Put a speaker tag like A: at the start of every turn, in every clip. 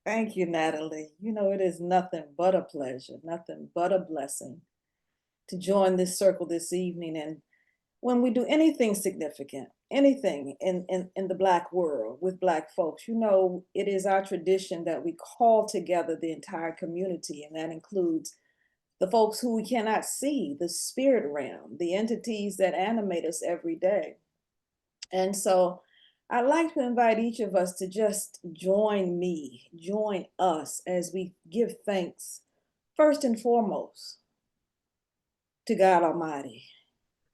A: Thank you, Natalie. You know, it is nothing but a pleasure, nothing but a blessing to join this circle this evening. And when we do anything significant, anything in the Black world with Black folks, you know, it is our tradition that we call together the entire community, and that includes the folks who we cannot see, the spirit realm, the entities that animate us every day. And so I'd like to invite each of us to just join me, join us as we give thanks, first and foremost, to God Almighty.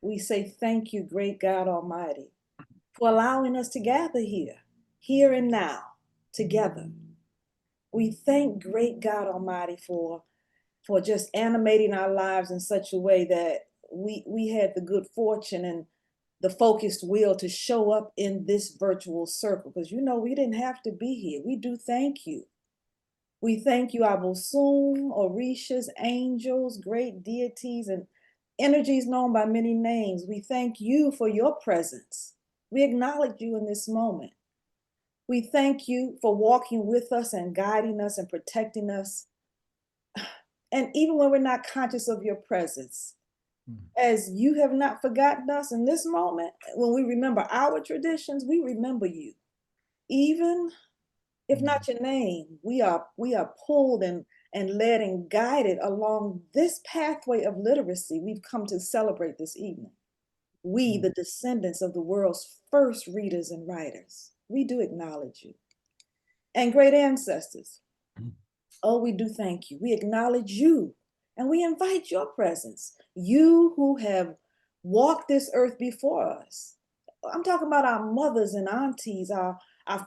A: We say thank you, great God Almighty, for allowing us to gather here and now, together. We thank great God Almighty for just animating our lives in such a way that we had the good fortune and the focused will to show up in this virtual circle, because you know we didn't have to be here. We do thank you. We thank you, Abosun, Orishas, angels, great deities, and energies known by many names. We thank you for your presence. We acknowledge you in this moment. We thank you for walking with us and guiding us and protecting us. And even when we're not conscious of your presence, as you have not forgotten us in this moment, when we remember our traditions, we remember you. Even if not your name, we are pulled and led and guided along this pathway of literacy we've come to celebrate this evening. We, the descendants of the world's first readers and writers, we do acknowledge you. And great ancestors, oh, we do thank you. We acknowledge you and we invite your presence. You who have walked this earth before us. I'm talking about our mothers and aunties, our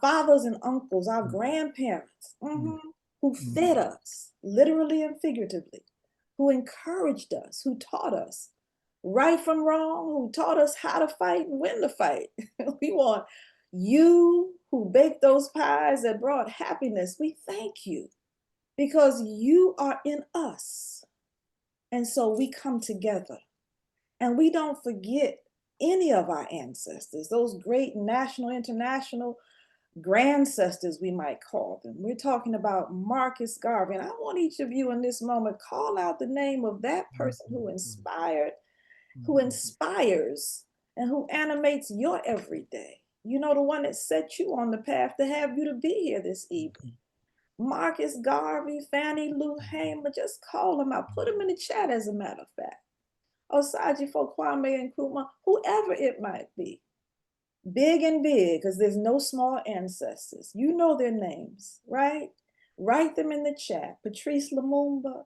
A: fathers and uncles, our grandparents, who fed us, literally and figuratively, who encouraged us, who taught us right from wrong, who taught us how to fight and when to fight. We want you who baked those pies that brought happiness. We thank you because you are in us. And so we come together and we don't forget any of our ancestors, those great national, international grandcestors, we might call them. We're talking about Marcus Garvey. And I want each of you in this moment, call out the name of that person who inspired, who inspires, and who animates your everyday. You know, the one that set you on the path to have you to be here this evening. Marcus Garvey, Fannie Lou Hamer, just call them out. Put them in the chat, as a matter of fact. Osaji Kwame Nkrumah, whoever it might be. Big and big, because there's no small ancestors. You know their names, right? Write them in the chat. Patrice Lumumba,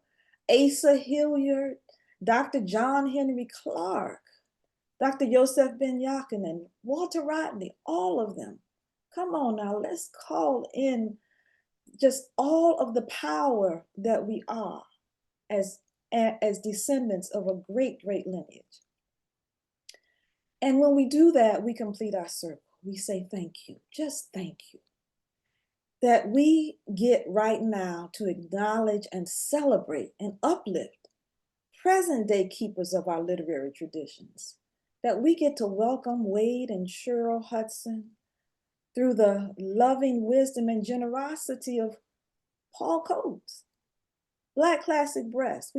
A: Asa Hilliard, Dr. John Henry Clark, Dr. Yosef Ben Yakinen, Walter Rodney, all of them. Come on now, let's call in just all of the power that we are as descendants of a great, great lineage. And when we do that, we complete our circle. We say thank you, just thank you. That we get right now to acknowledge and celebrate and uplift present day keepers of our literary traditions. That we get to welcome Wade and Cheryl Hudson through the loving wisdom and generosity of Paul Coates, Black Classic Press.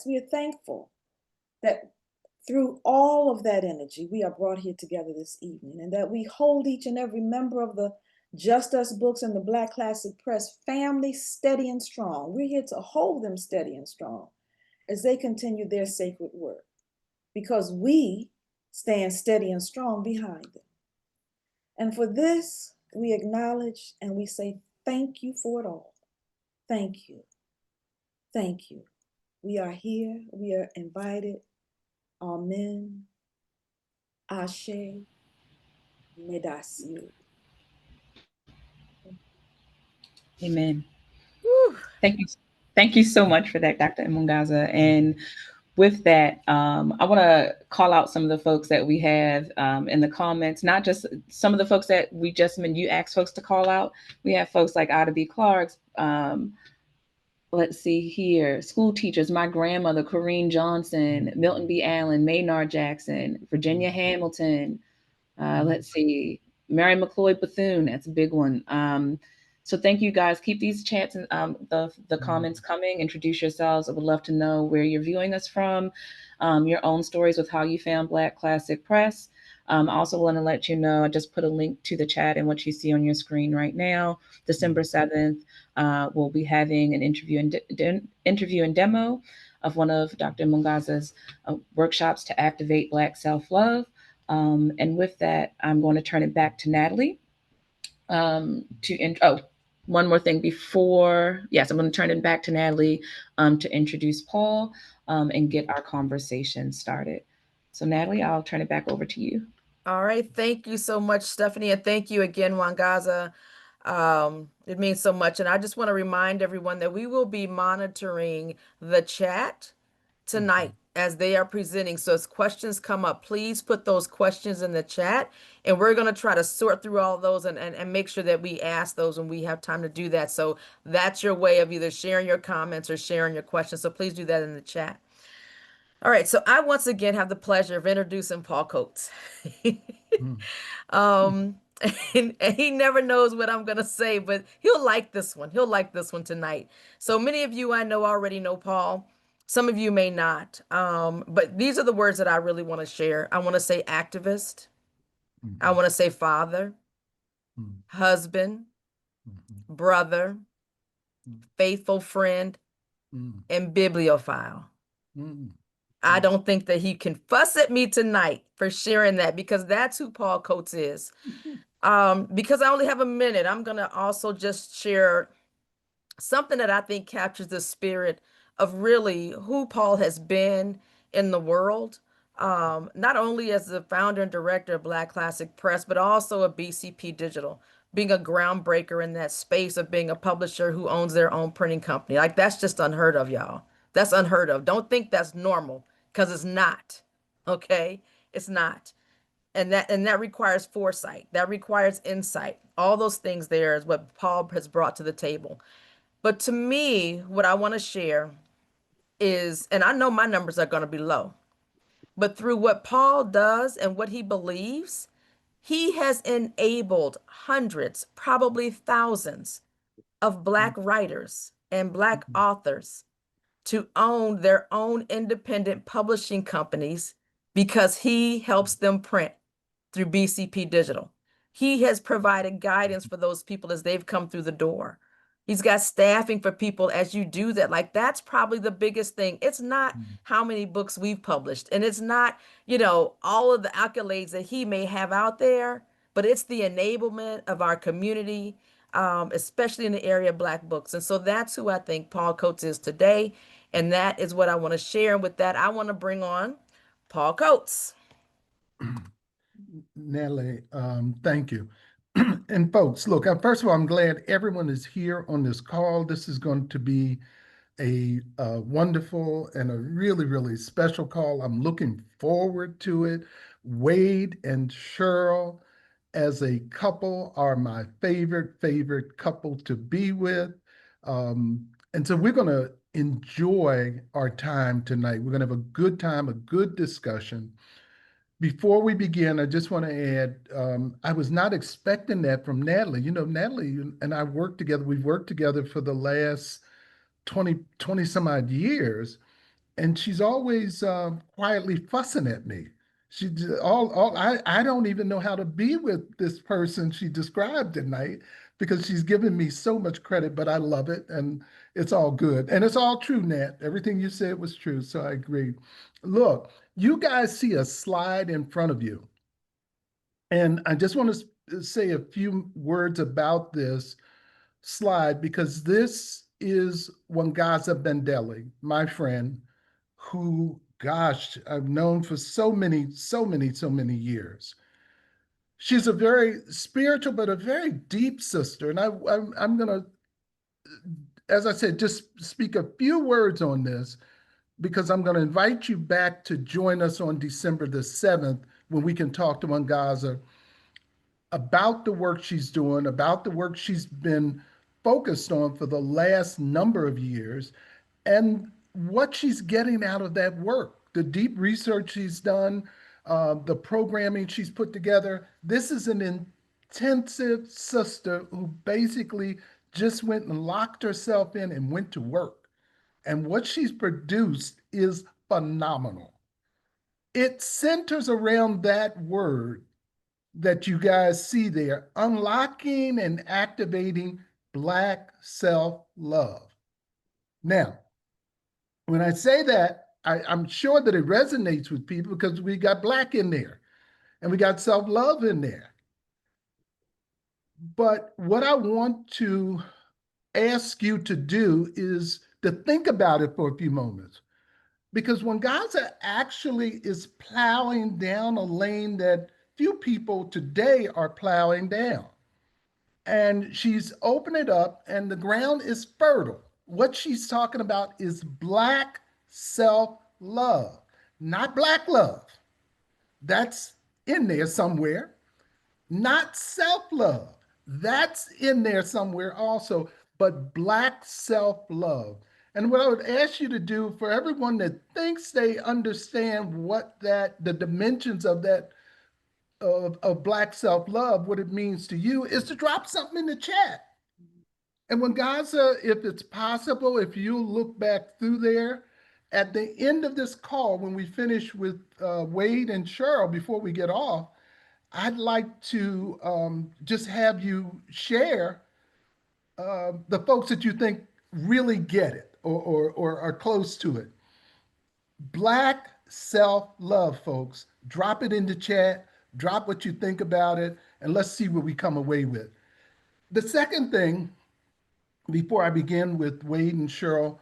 A: We are thankful that through all of that energy, we are brought here together this evening, and that we hold each and every member of the Just Us Books and the Black Classic Press family steady and strong. We're here to hold them steady and strong as they continue their sacred work, because we stand steady and strong behind them. And for this, we acknowledge and we say thank you for it all. Thank you. Thank you. We are here. We are invited. Amen. Ashe. Medasi.
B: Amen. Whew. Thank you. Thank you so much for that, Dr. Mungaza. And with that, I want to call out some of the folks that we have in the comments, not just some of the folks that we just mentioned, you asked folks to call out. We have folks like Ida B. Clark's, let's see here, school teachers, my grandmother, Corrine Johnson, Milton B. Allen, Maynard Jackson, Virginia Hamilton, let's see, Mary McLeod Bethune, that's a big one. So thank you guys. Keep these chats and the comments coming. Introduce yourselves. I would love to know where you're viewing us from, your own stories with how you found Black Classic Press. I also want to let you know, I just put a link to the chat and what you see on your screen right now. December 7th, we'll be having an interview and demo of one of Dr. Mungaza's workshops to activate Black self-love. And with that, I'm going to turn it back to Natalie one more thing before, yes, I'm going to turn it back to Natalie to introduce Paul and get our conversation started. So Natalie, I'll turn it back over to you.
C: All right. Thank you so much, Stephanie. And thank you again, Wangaza. It means so much. And I just want to remind everyone that we will be monitoring the chat tonight as they are presenting. So as questions come up, please put those questions in the chat. And we're going to try to sort through all those and make sure that we ask those when we have time to do that. So that's your way of either sharing your comments or sharing your questions. So please do that in the chat. All right, so I once again have the pleasure of introducing Paul Coates. And he never knows what I'm going to say, but he'll like this one. He'll like this one tonight. So many of you I know already know Paul. Some of you may not. But these are the words that I really want to share. I want to say activist. I want to say father, husband, brother, faithful friend, and bibliophile. I don't think that he can fuss at me tonight for sharing that, because that's who Paul Coates is. Because I only have a minute, I'm going to also just share something that I think captures the spirit of really who Paul has been in the world, not only as the founder and director of Black Classic Press, but also of BCP Digital, being a groundbreaker in that space of being a publisher who owns their own printing company. Like, that's just unheard of, y'all. That's unheard of. Don't think that's normal, because it's not. Okay? It's not. And that requires foresight. That requires insight. All those things there is what Paul has brought to the table. But to me, what I want to share is, and I know my numbers are going to be low, but through what Paul does and what he believes, he has enabled hundreds, probably thousands of Black writers and Black authors to own their own independent publishing companies because he helps them print through BCP Digital. He has provided guidance for those people as they've come through the door. He's got staffing for people as you do that. Like, that's probably the biggest thing. It's not how many books we've published, and it's not, all of the accolades that he may have out there, but it's the enablement of our community, especially in the area of Black books. And so that's who I think Paul Coates is today. And that is what I want to share. And with that, I want to bring on Paul Coates.
D: Natalie, thank you. And folks, look, first of all, I'm glad everyone is here on this call. This is going to be a wonderful and a really, really special call. I'm looking forward to it. Wade and Cheryl as a couple are my favorite couple to be with. And so we're going to enjoy our time tonight. We're going to have a good time, a good discussion. Before we begin, I just want to add, I was not expecting that from Natalie. Natalie and I worked together. We've worked together for the last 20 some odd years, and she's always quietly fussing at me. She I don't even know how to be with this person she described tonight, because she's given me so much credit, but I love it, and it's all good. And it's all true, Nat. Everything you said was true, so I agree. Look, you guys see a slide in front of you, and I just want to say a few words about this slide, because this is Wangaza Bendele, my friend, who, gosh, I've known for so many years. She's a very spiritual, but a very deep sister. And I'm going to, as I said, just speak a few words on this, because I'm going to invite you back to join us on December the 7th, when we can talk to Wangaza about the work she's doing, about the work she's been focused on for the last number of years, and what she's getting out of that work, the deep research she's done, the programming she's put together. This is an intensive sister who basically just went and locked herself in and went to work. And what she's produced is phenomenal. It centers around that word that you guys see there, unlocking and activating Black self-love. Now, when I say that, I'm sure that it resonates with people because we got Black in there and we got self-love in there. But what I want to ask you to do is to think about it for a few moments. Because when Gaza actually is plowing down a lane that few people today are plowing down, and she's opened it up and the ground is fertile. What she's talking about is Black self-love, not Black love. That's in there somewhere. Not self-love. That's in there somewhere also, but Black self-love. And what I would ask you to do for everyone that thinks they understand what the dimensions of that of Black self-love, what it means to you, is to drop something in the chat. And when Gaza, if it's possible, if you look back through there, at the end of this call, when we finish with Wade and Cheryl, before we get off, I'd like to just have you share the folks that you think really get it or are close to it. Black self-love, folks. Drop it in the chat. Drop what you think about it, and let's see what we come away with. The second thing, before I begin with Wade and Cheryl,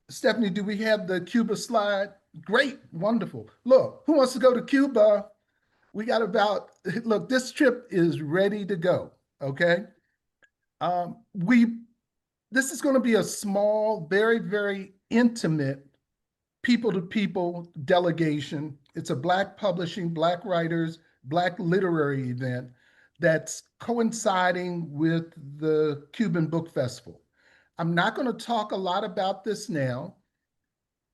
D: Stephanie, do we have the Cuba slide? Great, wonderful. Look, who wants to go to Cuba? We got about, look, this trip is ready to go, okay? This is gonna be a small, very, very intimate people-to-people delegation. It's a Black publishing, Black writers, Black literary event that's coinciding with the Cuban Book Festival. I'm not gonna talk a lot about this now.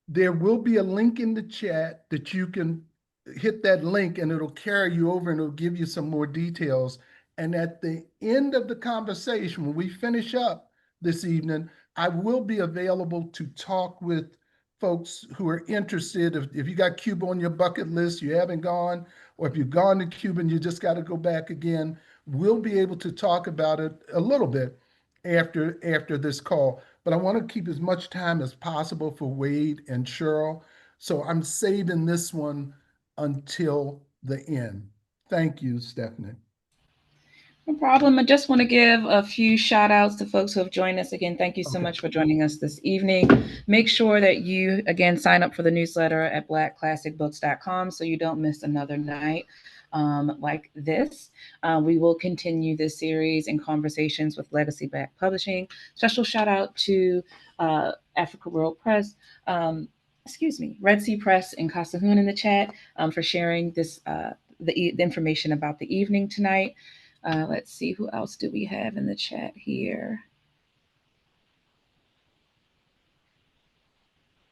D: There will be a link in the chat that you can hit that link and it'll carry you over and it'll give you some more details. And at the end of the conversation, when we finish up this evening, I will be available to talk with folks who are interested. If you got Cuba on your bucket list, you haven't gone, or if you've gone to Cuba and you just got to go back again, we'll be able to talk about it a little bit after this call. But I want to keep as much time as possible for Wade and Cheryl. So I'm saving this one until the end. Thank you, Stephanie.
B: No problem. I just want to give a few shout outs to folks who have joined us again. Thank you so much for joining us this evening. Make sure that you, again, sign up for the newsletter at blackclassicbooks.com so you don't miss another night like this. We will continue this series in conversations with Legacy Black Publishing. Special shout out to Africa World Press, Red Sea Press and Kasahoon in the chat for sharing this the information about the evening tonight. Let's see, who else do we have in the chat here?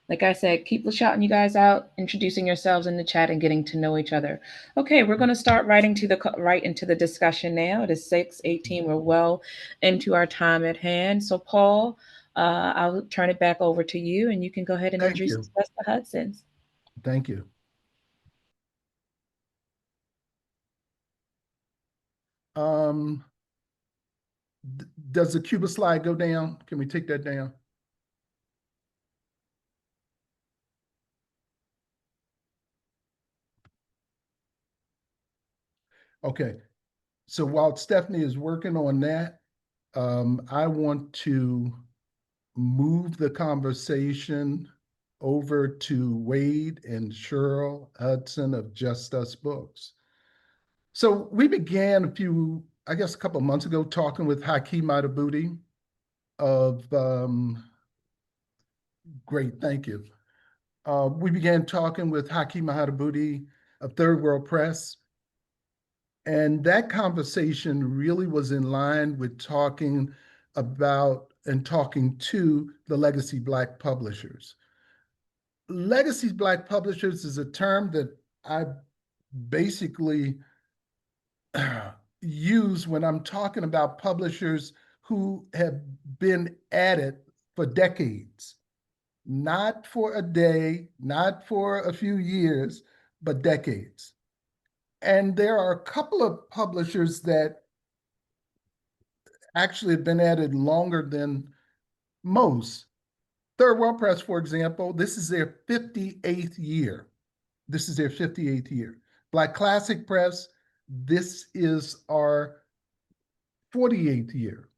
B: Like I said, keep shouting you guys out, introducing yourselves in the chat and getting to know each other. Okay, we're going to start right into the discussion now. It is 6:18. We're well into our time at hand. So Paul, I'll turn it back over to you and you can go ahead and introduce us to Hudsons.
D: Thank you. Does the Cuba slide go down? Can we take that down? Okay. So while Stephanie is working on that, I want to move the conversation over to Wade and Cheryl Hudson of Just Us Books. So we began a couple of months ago, talking with Hakeem Adabuti of, great, thank you. We began talking with Hakeem Adabuti of Third World Press. And that conversation really was in line with talking about and talking to the Legacy Black publishers. Legacy Black publishers is a term that I basically use when I'm talking about publishers who have been at it for decades, not for a day, not for a few years, but decades. And there are a couple of publishers that actually have been at it longer than most. Third World Press, for example, this is their 58th year. This is their 58th year. Black Classic Press, this is our 48th year.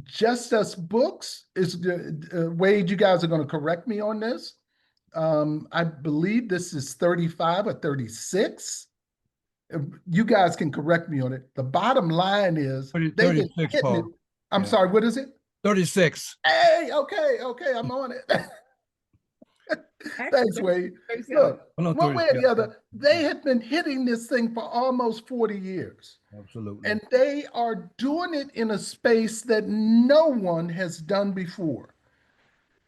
D: Just Us Books is, Wade, you guys are going to correct me on this. I believe this is 35 or 36. You guys can correct me on it. The bottom line is
E: 36, Paul.
D: I'm sorry, what is it?
E: 36.
D: Hey, okay, I'm on it. Thanks, Wade. Look, one way or the other, they have been hitting this thing for almost 40 years.
E: Absolutely.
D: And they are doing it in a space that no one has done before.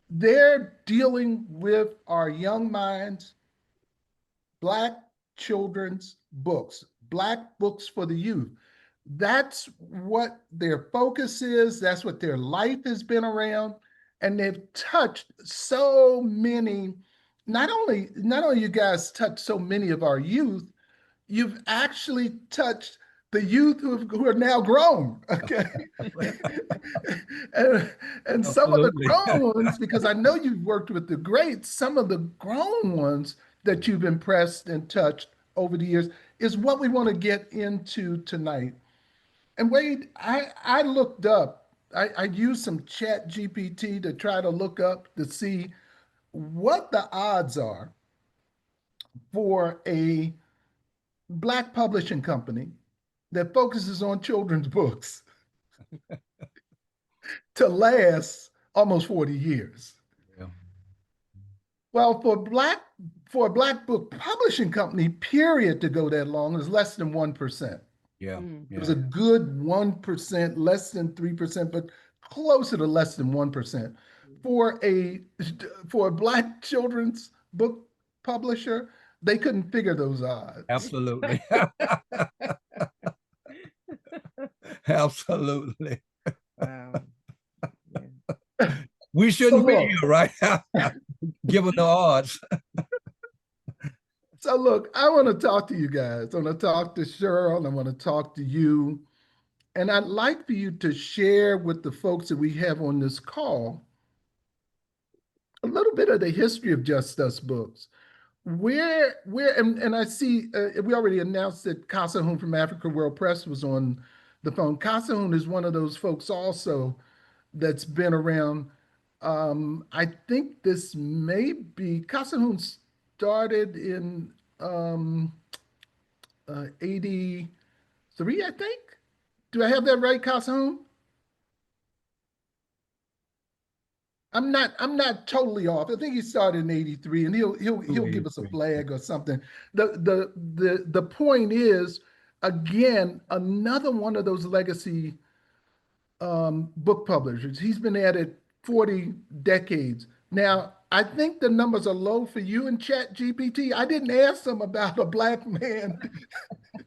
D: They're dealing with our young minds, Black children's books, Black books for the youth. That's what their focus is. That's what their life has been around. And they've touched so many, not only you guys touched so many of our youth, you've actually touched the youth who are now grown, okay? and some of the grown ones, because I know you've worked with the greats, some of the grown ones that you've impressed and touched over the years is what we want to get into tonight. And Wade, I looked up, I used some chat GPT to try to look up to see what the odds are for a Black publishing company that focuses on children's books to last almost 40 years.
E: Yeah.
D: Well, for a Black book publishing company, period, to go that long is less than 1%.
E: Yeah.
D: It was a good 1%, less than 3%, but closer to less than 1%. For a Black children's book publisher, they couldn't figure those odds.
E: Absolutely. Absolutely.
F: Wow.
E: We shouldn't be here, right? Given the odds.
D: So look, I want to talk to you guys. I want to talk to Cheryl. I want to talk to you. And I'd like for you to share with the folks that we have on this call a little bit of the history of Just Us Books. And I see we already announced that Kasahun from Africa World Press was on the phone. Kasahun is one of those folks also that's been around. I think this may be, Kasahun started in 83, I think. Do I have that right, Kasahun? I'm not totally off. I think he started in 83, and he'll give us a flag or something. The point is, again, another one of those legacy book publishers. He's been at it 40 decades. Now, I think the numbers are low for you in Chat GPT. I didn't ask them about a Black man.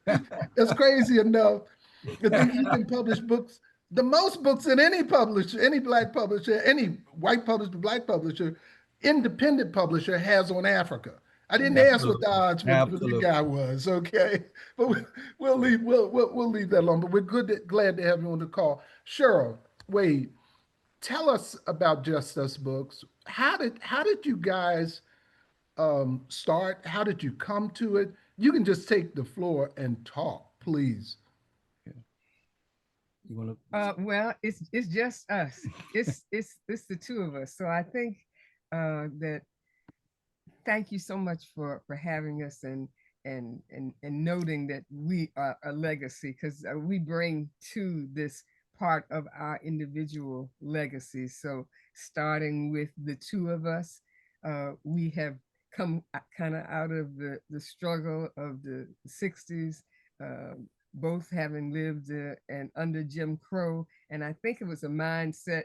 D: That's crazy enough. I think he can publish books, the most books that any publisher, any Black publisher, any white publisher, Black publisher, independent publisher has on Africa. I didn't ask what the odds with the guy was, okay? But we'll leave that alone. But we're glad to have you on the call. Cheryl, Wade, tell us about Just Us Books. How did you guys start? How did you come to it? You can just take the floor and talk, please.
E: You want to?
F: Well, it's just us. It's the two of us. So I think that thank you so much for having us and noting that we are a legacy, because we bring to this part of our individual legacy. So starting with the two of us, we have come kind of out of the struggle of the 60s, both having lived and under Jim Crow. And I think it was a mindset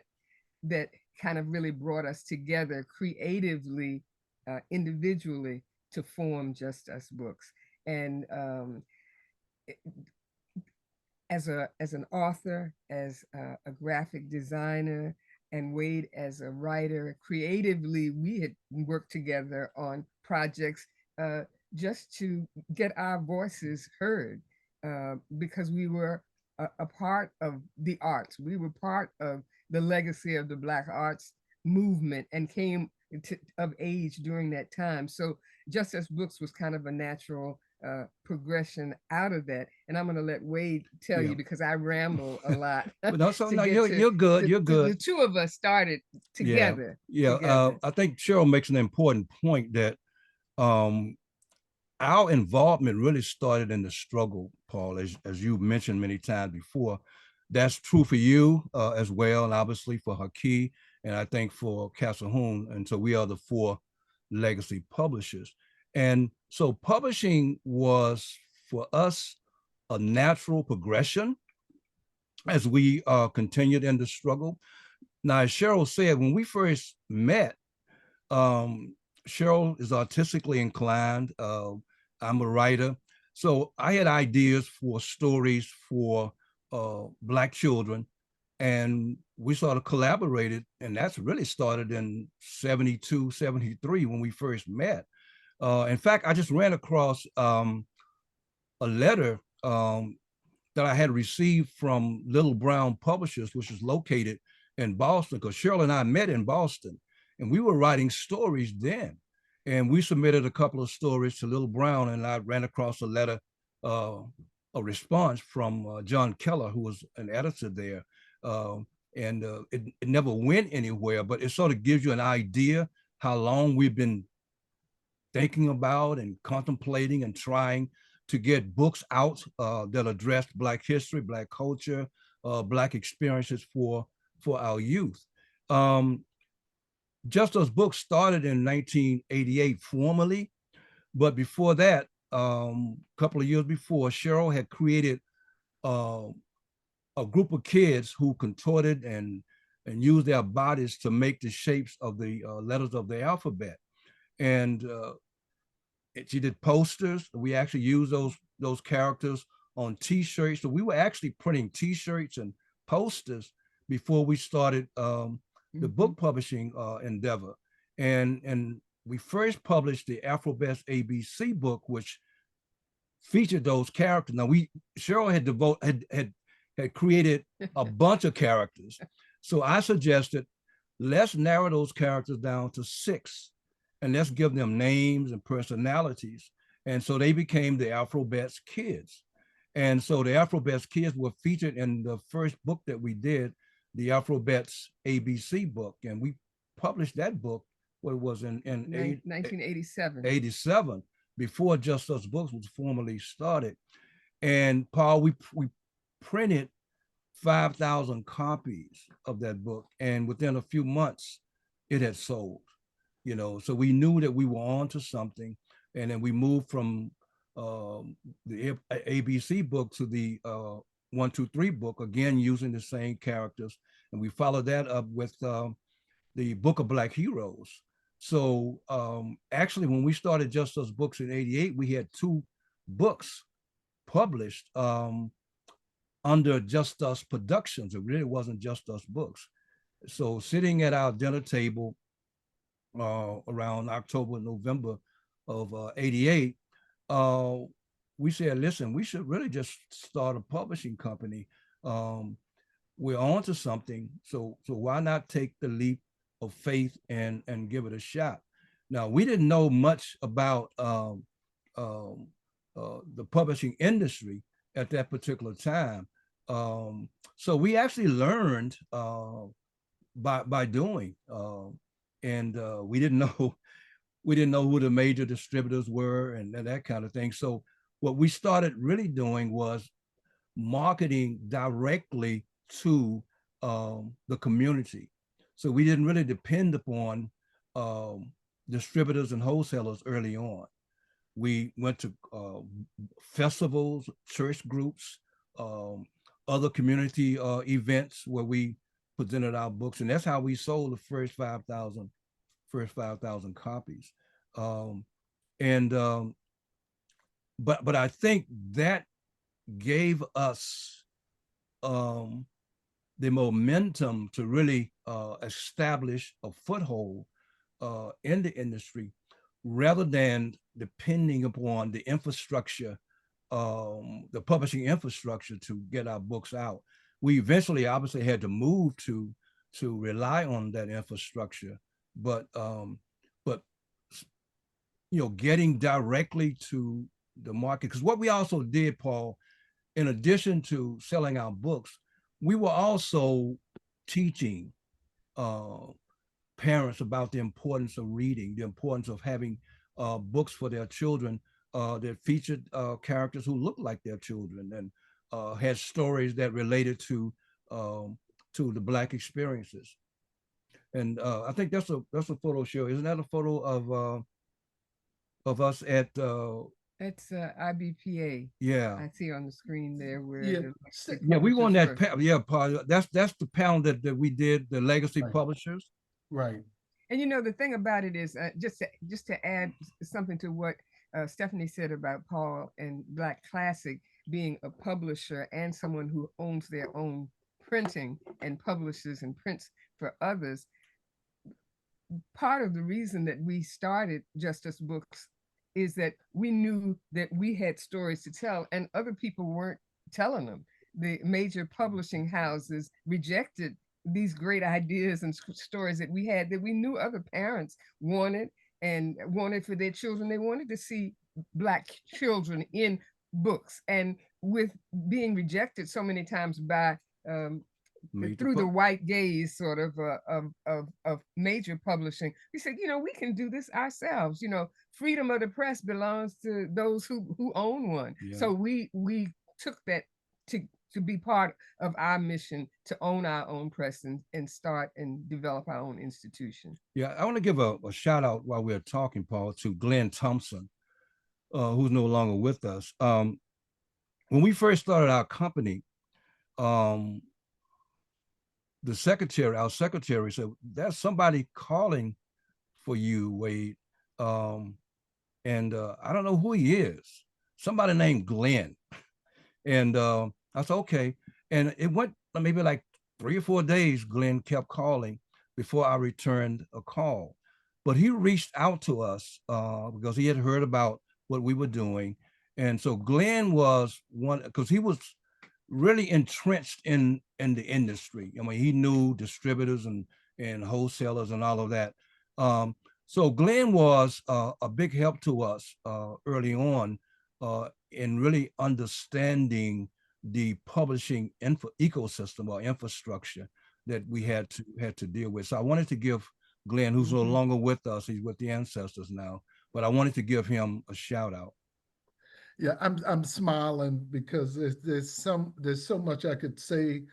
F: that kind of really brought us together creatively, individually, to form Just Us Books. And as an author, as a graphic designer, and Wade as a writer. Creatively, we had worked together on projects just to get our voices heard, because we were a part of the arts. We were part of the legacy of the Black arts movement and came of age during that time. So Just Us Books was kind of a natural progression out of that. And I'm going to let Wade tell you, because I ramble a lot.
E: No, so no, you're good. You're good.
F: The two of us started together.
E: Yeah. I think Cheryl makes an important point that our involvement really started in the struggle, Paul, as you mentioned many times before. That's true for you as well, and obviously for Haki, and I think for Calhoun. And so we are the 4 legacy publishers. And so publishing was, for us, a natural progression as we continued in the struggle. Now, as Cheryl said, when we first met, Cheryl is artistically inclined. I'm a writer. So I had ideas for stories for Black children, and we sort of collaborated, and that's really started in 72, 73 when we first met. In fact, I just ran across a letter that I had received from Little Brown Publishers, which is located in Boston, because Cheryl and I met in Boston, and we were writing stories then. And we submitted a couple of stories to Little Brown, and I ran across a letter, a response from John Keller, who was an editor there. It never went anywhere, but it sort of gives you an idea how long we've been thinking about and contemplating and trying to get books out that addressed Black history, Black culture, Black experiences for our youth. Just Us Books started in 1988 formally, but before that, a couple of years before, Cheryl had created a group of kids who contorted and used their bodies to make the shapes of the letters of the alphabet. And she did posters. We actually used those characters on T-shirts. So we were actually printing T-shirts and posters before we started the book publishing endeavor. And we first published the AFRO-BETS ABC book, which featured those characters. Now Cheryl had created a bunch of characters. So I suggested, let's narrow those characters down to 6, and let's give them names and personalities. And so they became the AFRO-BETS kids. And so the AFRO-BETS kids were featured in the first book that we did, the AFRO-BETS ABC book. And we published that book, what it was in
F: 1987.
E: 87, before Just Us Books was formally started. And Paul, we printed 5,000 copies of that book. And within a few months, it had sold. So we knew that we were on to something. And then we moved from the ABC book to the 1, 2, 3 book, again, using the same characters. And we followed that up with the Book of Black Heroes. So actually, when we started Just Us Books in 88, we had 2 books published under Just Us Productions. It really wasn't Just Us Books. So sitting at our dinner table around October, November of 88, we said, listen, we should really just start a publishing company. We're on to something, so why not take the leap of faith and give it a shot? Now, we didn't know much about the publishing industry at that particular time. So we actually learned by doing, and we didn't know who the major distributors were and that kind of thing. So what we started really doing was marketing directly to the community. So we didn't really depend upon distributors and wholesalers early on. We went to festivals, church groups, other community events where we presented our books, and that's how we sold the first 5,000 copies. But I think that gave us the momentum to really establish a foothold in the industry, rather than depending upon the infrastructure, the publishing infrastructure to get our books out. We eventually obviously had to move to rely on that infrastructure, but getting directly to the market. Because what we also did, Paul, in addition to selling our books, we were also teaching parents about the importance of reading, the importance of having books for their children that featured characters who looked like their children, and had stories that related to the Black experiences. And I think that's a photo show. Isn't that a photo of us at
F: That's IBPA.
E: Yeah,
F: I see on the screen there where
E: we won that. Paul, that's the panel that we did, the legacy publishers.
D: Right.
F: And the thing about it is, just to add something to what Stephanie said about Paul and Black Classic being a publisher and someone who owns their own printing and publishes and prints for others. Part of the reason that we started Justice Books is that we knew that we had stories to tell and other people weren't telling them. The major publishing houses rejected these great ideas and stories that we had, that we knew other parents wanted for their children. They wanted to see Black children in books, and with being rejected so many times by through the white gaze sort of major publishing, we said, we can do this ourselves. Freedom of the press belongs to those who own one. Yeah. So we took that to be part of our mission to own our own press and start and develop our own institution.
E: Yeah, I want to give a shout out while we're talking, Paul, to Glenn Thompson, who's no longer with us. When we first started our company, our secretary said, "There's somebody calling for you, Wade. And I don't know who he is. Somebody named Glenn." And I said, okay. And it went maybe like 3 or 4 days. Glenn kept calling before I returned a call. But he reached out to us because he had heard about what we were doing. And so Glenn was one, because he was really entrenched in the industry. I mean, he knew distributors and wholesalers and all of that. So Glenn was a big help to us early on in really understanding the publishing ecosystem or infrastructure that we had to deal with. So I wanted to give Glenn, who's no longer with us, he's with the ancestors now, but I wanted to give him a shout out.
D: Yeah, I'm smiling because there's so much I could say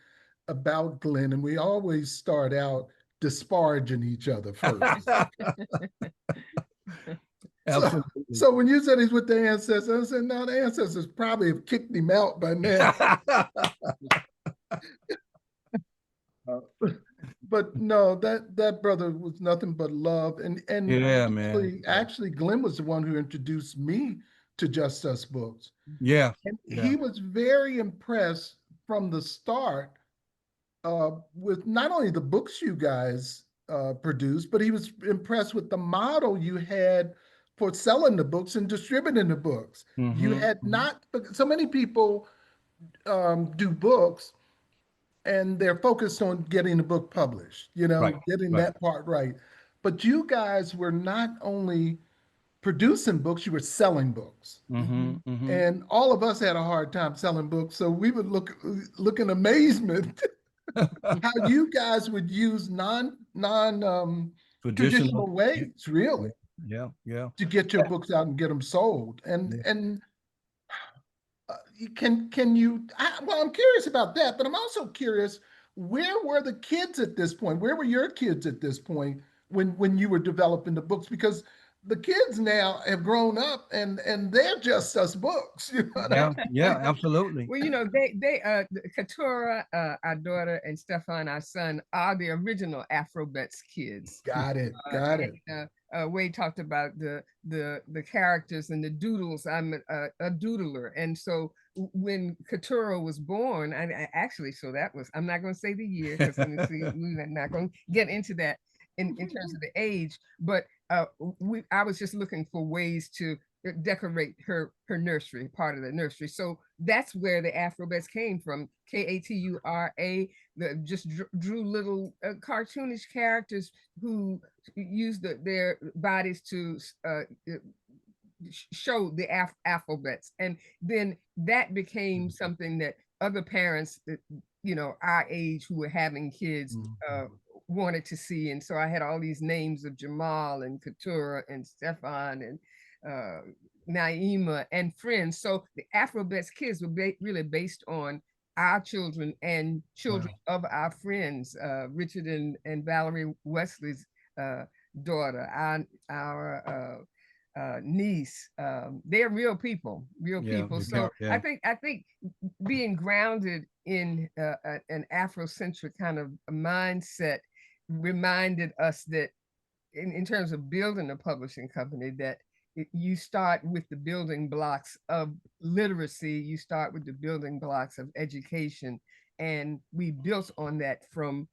D: about Glenn, and we always start out disparaging each other first. So when you said he's with the ancestors, I said, no, the ancestors probably have kicked him out by now. But no, that brother was nothing but love. And
E: yeah,
D: actually, Glenn was the one who introduced me to Justice Books.
E: Yeah.
D: And he was very impressed from the start with not only the books you guys produced, but he was impressed with the model you had for selling the books and distributing the books. You had not, so many people do books and they're focused on getting the book published, getting that part right. But you guys were not only producing books, you were selling books. And all of us had a hard time selling books. So we would look in amazement how you guys would use non-traditional ways, really.
E: Yeah.
D: To get your books out and get them sold. And can you, well, I'm curious about that, but I'm also curious, where were the kids at this point? Where were your kids at this point when you were developing the books? Because the kids now have grown up and they're just us books.
E: Yeah, absolutely.
F: Well, they Katura, our daughter, and Stefan, our son, are the original AFRO-BETS kids.
D: Got it.
F: Wade talked about the characters and the doodles. I'm a doodler, and so when Keturah was born, I actually, so that was, I'm not going to say the year because we're not going to get into that in terms of the age, but I was just looking for ways to decorate her nursery, part of the nursery. So that's where the AFRO-BETS came from. Katura, just drew little cartoonish characters who used their bodies to show the AFRO-BETS, and then that became something that other parents that, you know, our age who were having kids wanted to see. And so I had all these names of Jamal and Keturah and Stefan and Naima and friends. So the AFRO-BETS kids were really based on our children and children of our friends, Richard and Valerie Wesley's daughter, our niece. They're real people. So I think being grounded in an Afrocentric kind of mindset reminded us that in terms of building a publishing company, that you start with the building blocks of literacy, you start with the building blocks of education, and we built on that from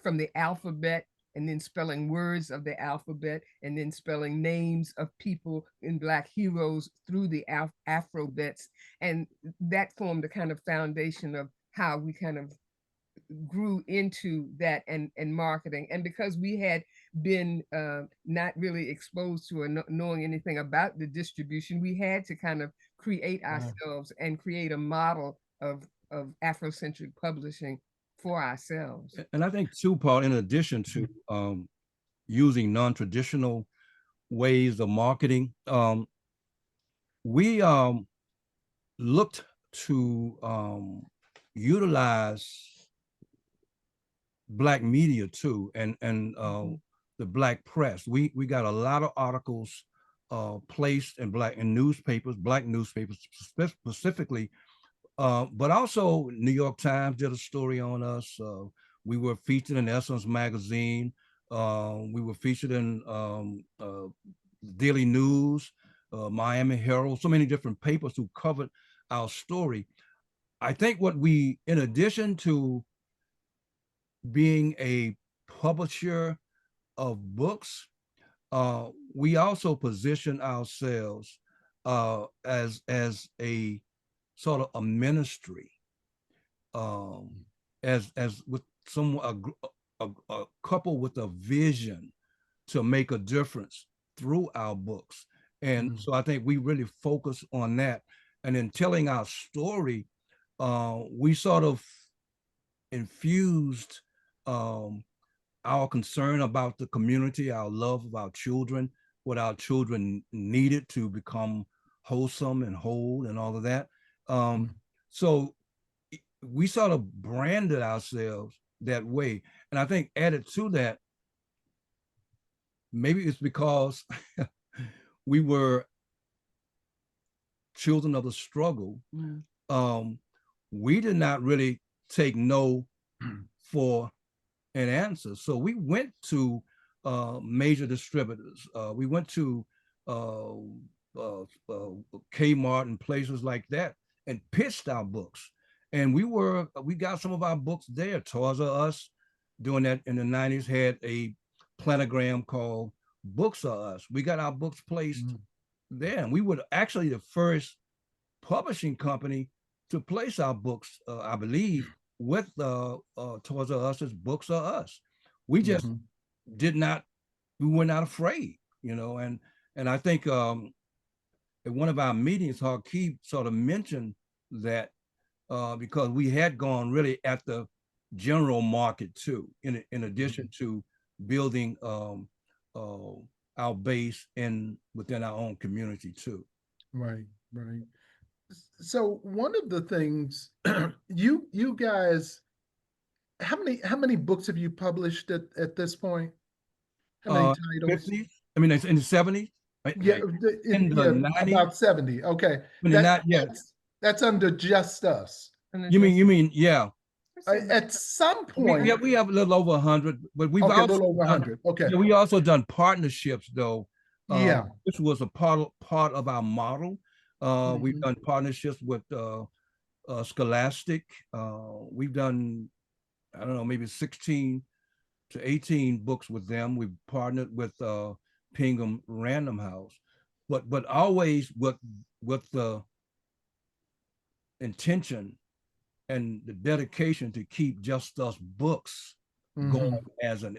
F: the alphabet, and then spelling words of the alphabet, and then spelling names of people in Black heroes through the AFRO-BETS. And that formed a kind of foundation of how we kind of grew into that and marketing. And because we had been not really exposed to or knowing anything about the distribution, we had to kind of create ourselves and create a model of Afrocentric publishing for ourselves.
E: And I think too, Paul, in addition to using non-traditional ways of marketing, we looked to utilize Black media too, and the Black press. We got a lot of articles placed in Black newspapers specifically, but also New York Times did a story on us. We were featured in Essence magazine. We were featured in Daily News, Miami Herald, so many different papers who covered our story. I think what we, in addition to being a publisher of books, we also position ourselves as a sort of a ministry, as with a couple with a vision to make a difference through our books. And so I think we really focus on that. And in telling our story, we sort of infused our concern about the community, our love of our children, what our children needed to become wholesome and whole and all of that. So we sort of branded ourselves that way. And I think added to that, maybe it's because we were children of the struggle. We did not really take no for an answer. So we went to major distributors. We went to Kmart and places like that and pitched our books. And we got some of our books there. Toys R Us, doing that in the 90s, had a planogram called Books Are Us. We got our books placed there. And we were actually the first publishing company to place our books, I believe, with Toys R Us's Books Are Us. We just we were not afraid, you know. And I think at one of our meetings, Hakeem sort of mentioned that because we had gone really at the general market too, in addition to building our base within our own community too.
D: Right. So one of the things you guys, how many books have you published at this point? How many titles?
E: 50s. I mean, it's in the 70s.
D: Yeah,
E: in the 90s,
D: about 70. Okay, that's under Just Us.
E: You mean yeah.
D: At some point,
E: we have a little over 100, but we've
D: also
E: a little
D: over 100. Okay,
E: we also done partnerships though.
D: Yeah,
E: this was a part of our model. We've done partnerships with Scholastic. We've done, I don't know, maybe 16 to 18 books with them. We've partnered with Pingham Random House, but always with the intention and the dedication to keep Just Us Books going as an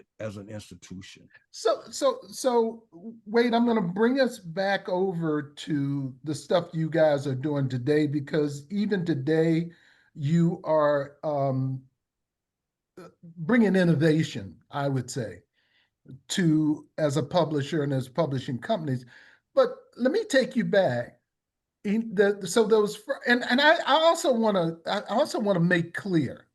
E: institution.
D: So Wade, I'm going to bring us back over to the stuff you guys are doing today, because even today you are bringing innovation, I would say, to as a publisher and as publishing companies. But let me take you back. So those, and I also want to make clear,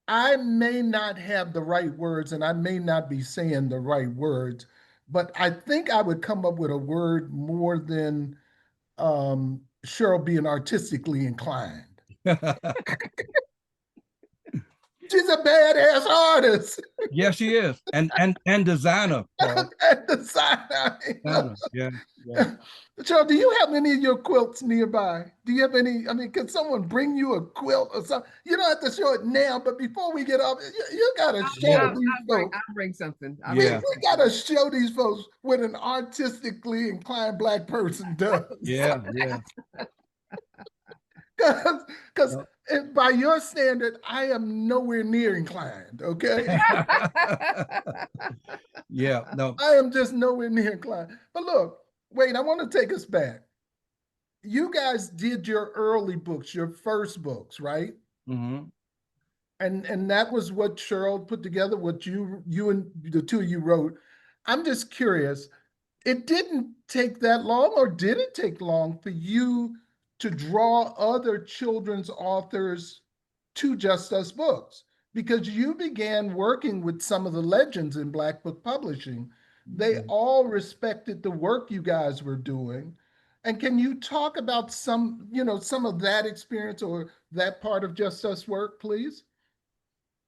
D: I may not have the right words and I may not be saying the right words, but I think I would come up with a word more than Cheryl being artistically inclined. She's a badass artist.
E: Yes, she is, and designer, Paul.
D: And designer.
E: Yeah.
D: Cheryl, do you have any of your quilts nearby? Do you have any? I mean, can someone bring you a quilt or something? You don't have to show it now, but before we get off, you gotta show these folks.
F: I'll bring something.
D: We gotta show these folks what an artistically inclined Black person does.
E: Yeah.
D: Because by your standard, I am nowhere near inclined, okay?
E: Yeah, no.
D: I am just nowhere near inclined. But look, wait, I want to take us back. You guys did your early books, your first books, right?
E: Mm-hmm.
D: And that was what Cheryl put together, what you and the two of you wrote. I'm just curious, it didn't take that long, or did it take long for you to draw other children's authors to Just Us Books? Because you began working with some of the legends in Black book publishing. They all respected the work you guys were doing. And can you talk about some of that experience or that part of Just Us work, please?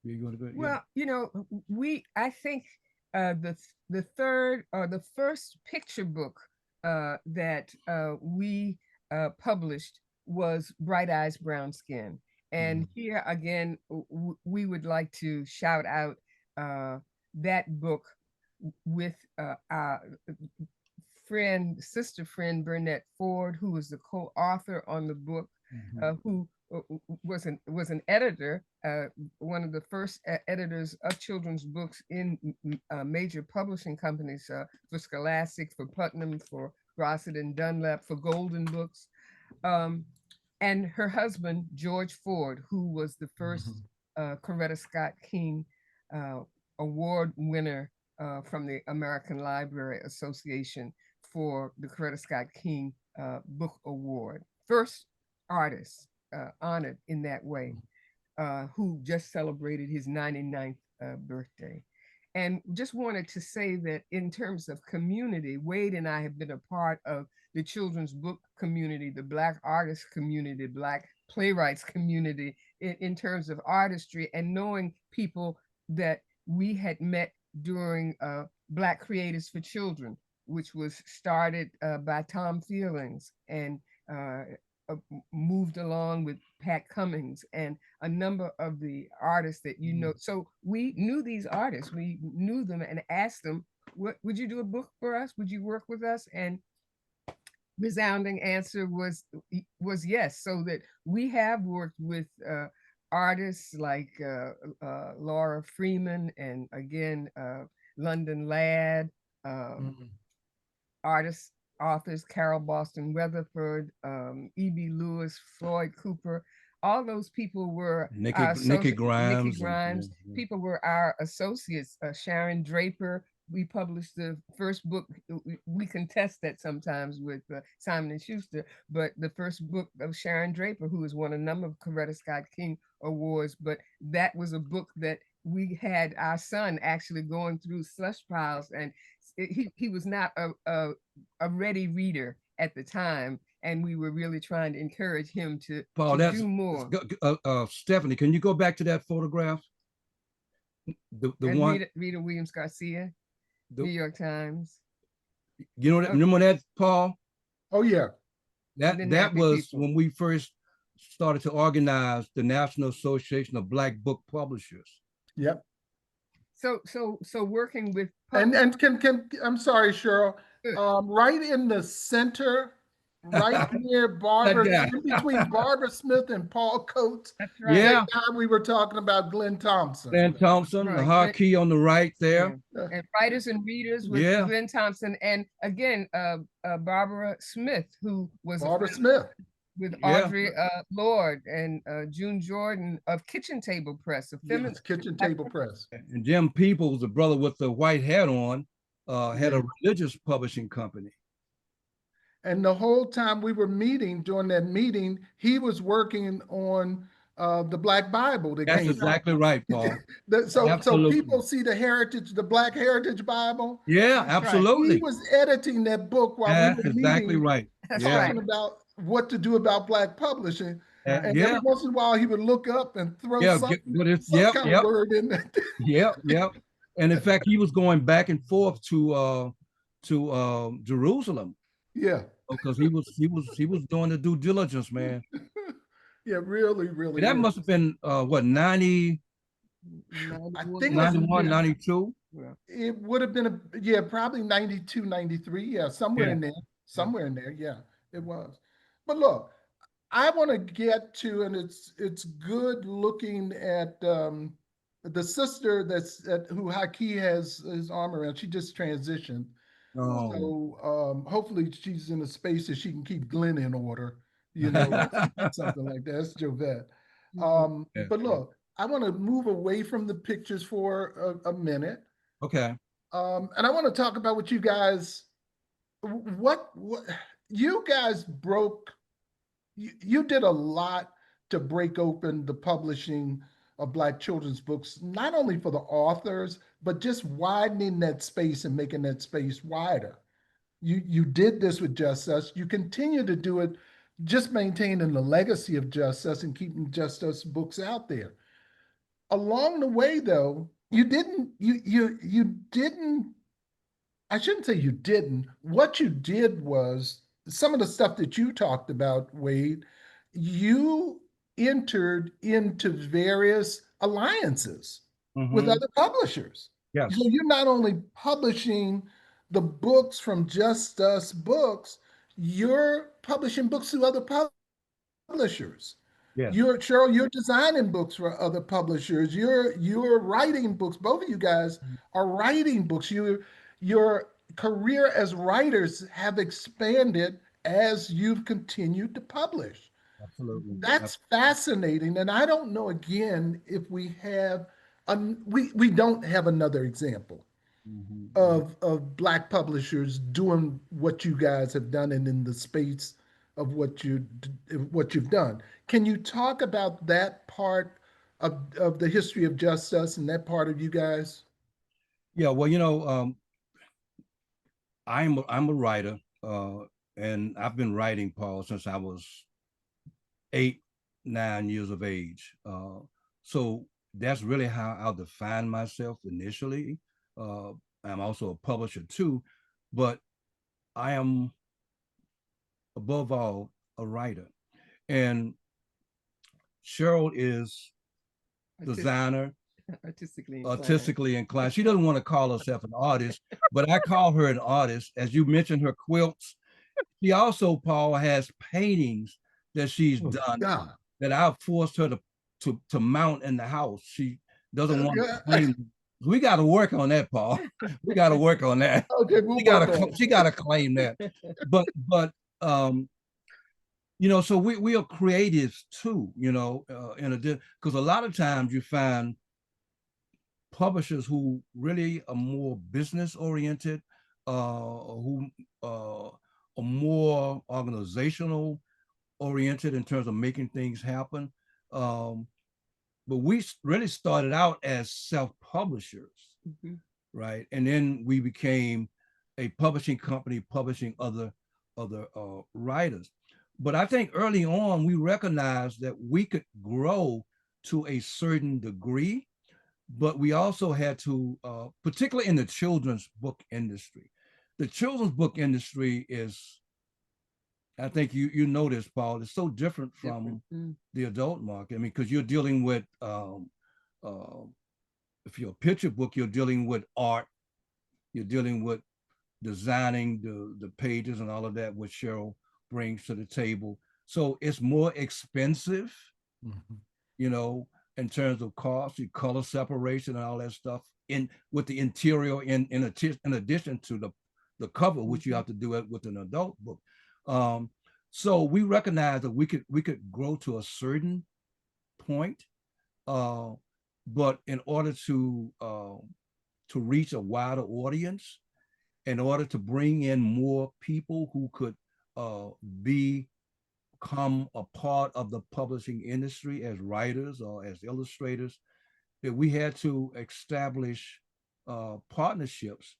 F: Well, I think the third or the first picture book that we published was Bright Eyes, Brown Skin. And here again, we would like to shout out that book with our sister friend, Burnett Ford, who was the co-author on the book, who was an editor, one of the first editors of children's books in major publishing companies, for Scholastic, for Putnam, for Grosset and Dunlap, for Golden Books. And her husband, George Ford, who was the first Coretta Scott King award winner from the American Library Association for the Coretta Scott King Book Award. First artist honored in that way, who just celebrated his 99th birthday. And just wanted to say that in terms of community, Wade and I have been a part of the children's book community, the Black artist community, Black playwrights community, in terms of artistry, and knowing people that we had met during Black Creators for Children, which was started by Tom Feelings and moved along with Pat Cummings and a number of the artists that you know. So we knew these artists, we knew them, and asked them, would you do a book for us? Would you work with us? And resounding answer was yes. So that we have worked with artists like Laura Freeman, and again, London Ladd, authors Carol Boston Weatherford, E.B. Lewis, Floyd Cooper. All those people were
E: Nikki Grimes.
F: People were our associates. Sharon Draper. We published the first book. We contest that sometimes with Simon & Schuster, but the first book of Sharon Draper, who has won a number of Coretta Scott King awards, but that was a book that we had our son actually going through slush piles, and he was not a ready reader at the time, and we were really trying to encourage him to do more.
E: Stephanie, can you go back to that photograph? The one
F: Rita Williams Garcia, New York Times.
E: You know, remember that, Paul?
D: Oh yeah.
E: That was when we first started to organize the National Association of Black Book Publishers.
D: Yep.
F: So working with
D: and can I'm sorry, Cheryl, right in the center, right near Barbara, in between Barbara Smith and Paul Coates.
F: That's right.
E: Yeah.
D: Time we were talking about Glenn Thompson.
E: Glenn Thompson,
F: Right.
E: the hierarchy on the right there.
F: Yeah. And writers and readers with Glenn Thompson, and again, Barbara Smith, who was
D: Barbara Smith
F: with Audrey Lord and June Jordan of Kitchen Table Press, of feminist
D: Kitchen Table Press.
E: And Jim Peoples, the brother with the white hat on, had a religious publishing company.
D: And the whole time we were meeting, during that meeting, he was working on the Black Bible.
E: That's exactly right, Paul.
D: So people see the heritage, the Black Heritage Bible.
E: Yeah, absolutely.
D: Right. He was editing that book while we were
E: exactly right.
D: Talking about what to do about Black publishing. And every once in a while he would look up and throw some kind of word in there.
E: Yep. And in fact, he was going back and forth to Jerusalem.
D: Yeah.
E: Because he was doing the due diligence, man.
D: Yeah, really.
E: That must have been what, 90?
D: I think
E: 91, 92.
D: It would have been probably 92, 93. Yeah, somewhere in there. Yeah, it was. But look, I want to get to, and it's good looking at the sister who Haki has his arm around. She just transitioned. So hopefully she's in a space that she can keep Glenn in order, something like that. That's Jovette. But look, I want to move away from the pictures for a minute.
E: Okay.
D: And I want to talk about what you guys, what you guys broke. You did a lot to break open the publishing of Black children's books, not only for the authors, but just widening that space and making that space wider. You did this with Just Us. You continue to do it, just maintaining the legacy of Just Us and keeping Just Us books out there. Along the way, though, you didn't, I shouldn't say you didn't. What you did was some of the stuff that you talked about, Wade, you entered into various alliances with other publishers.
E: Yes.
D: So you're not only publishing the books from Just Us Books, you're publishing books to other publishers.
E: Yes.
D: Cheryl, you're designing books for other publishers. You're writing books. Both of you guys are writing books. Your career as writers have expanded as you've continued to publish.
E: Absolutely.
D: That's fascinating. And I don't know, again, if we have, we don't have another example of Black publishers doing what you guys have done and in the space of what you've done. Can you talk about that part of the history of Just Us and that part of you guys?
E: Yeah, well, I'm a writer, and I've been writing, Paul, since I was 8, 9 years of age. So that's really how I'll define myself initially. I'm also a publisher too, but I am above all a writer. And Cheryl is designer, artistically inclined. She doesn't want to call herself an artist, but I call her an artist. As you mentioned, her quilts. She also, Paul, has paintings that she's done that I've forced her to mount in the house. She doesn't want to claim. We got to work on that, Paul. We got to work on that.
D: Okay,
E: she got to claim that. But so we are creatives too, because a lot of times you find publishers who really are more business oriented, who are more organizational oriented in terms of making things happen. But we really started out as self-publishers, right? And then we became a publishing company publishing other writers. But I think early on, we recognized that we could grow to a certain degree, but we also had to, particularly in the children's book industry. The children's book industry is I think you notice, Paul, it's so different from the adult market. I mean, because you're dealing with if you're a picture book, you're dealing with art, you're dealing with designing the pages and all of that, which Cheryl brings to the table. So it's more expensive, you know, in terms of cost, the color separation and all that stuff. In with the interior, in addition to the cover, which you have to do it with an adult book. So we recognize that we could grow to a certain point, but in order to reach a wider audience, in order to bring in more people who could become a part of the publishing industry as writers or as illustrators, that we had to establish partnerships,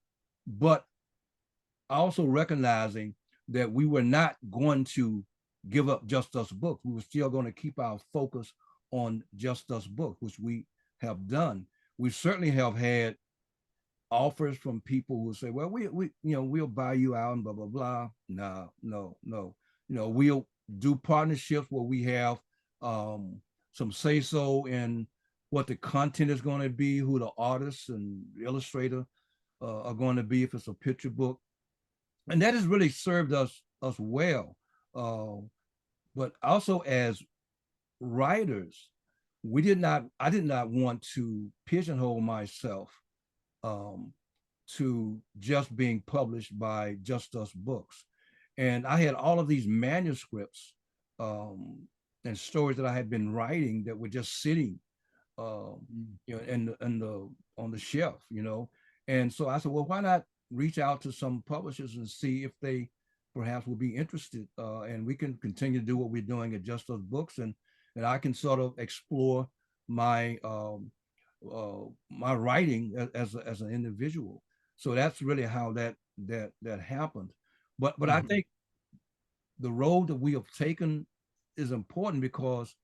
E: but also recognizing that we were not going to give up Just Us Books. We were still going to keep our focus on Just Us Books, which we have done. We certainly have had offers from people who say, well, we we'll buy you out and blah, blah, blah. No. We'll do partnerships where we have some say-so in what the content is going to be, who the artists and illustrator are going to be if it's a picture book. And that has really served us well. But also as writers, I did not want to pigeonhole myself to just being published by Just Us Books. And I had all of these manuscripts and stories that I had been writing that were just sitting on the shelf, And so I said, well, why not reach out to some publishers and see if they perhaps will be interested, and we can continue to do what we're doing at Just Us Books, and I can sort of explore my my writing as an individual. So that's really how that happened. But I think the road that we have taken is important because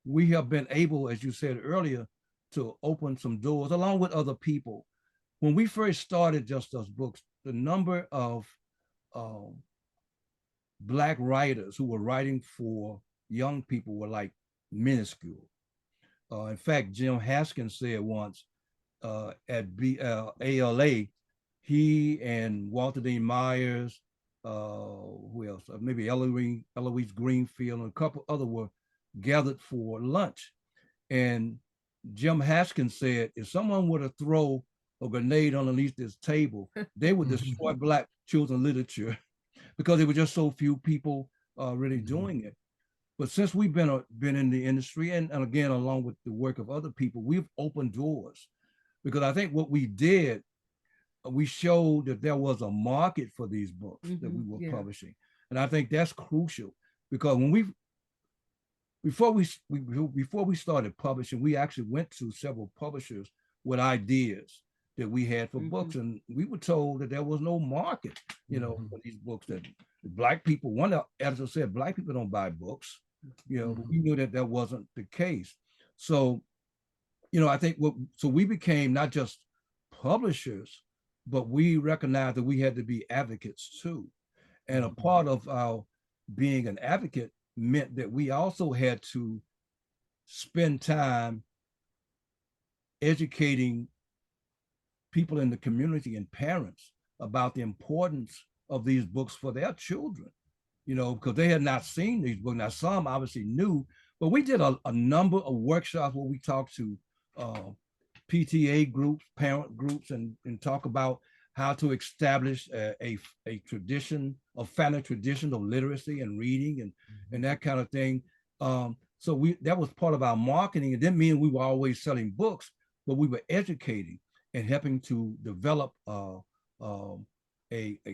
E: we have been able, as you said earlier, to open some doors along with other people. When we first started Just Us Books, the number of Black writers who were writing for young people were like minuscule. In fact, Jim Haskins said once at ALA, he and Walter Dean Myers, who else? Maybe Eloise Greenfield and a couple other were gathered for lunch. And Jim Haskins said, if someone were to throw a grenade underneath this table, they would destroy Black children's literature because there were just so few people really doing it. But since we've been in the industry, and again, along with the work of other people, we've opened doors. Because I think what we did, we showed that there was a market for these books that we were publishing. And I think that's crucial because when before we started publishing, we actually went to several publishers with ideas that we had for books, and we were told that there was no market, for these books. That Black people, one editor said, Black people don't buy books. We knew that wasn't the case. So, I think so we became not just publishers, but we recognized that we had to be advocates too. And a part of our being an advocate meant that we also had to spend time educating people in the community and parents about the importance of these books for their children, because they had not seen these books. Now, some obviously knew, but we did a number of workshops where we talked to PTA groups, parent groups, and talk about how to establish a tradition, a family tradition of literacy and reading and that kind of thing. So that was part of our marketing. It didn't mean we were always selling books, but we were educating and helping to develop a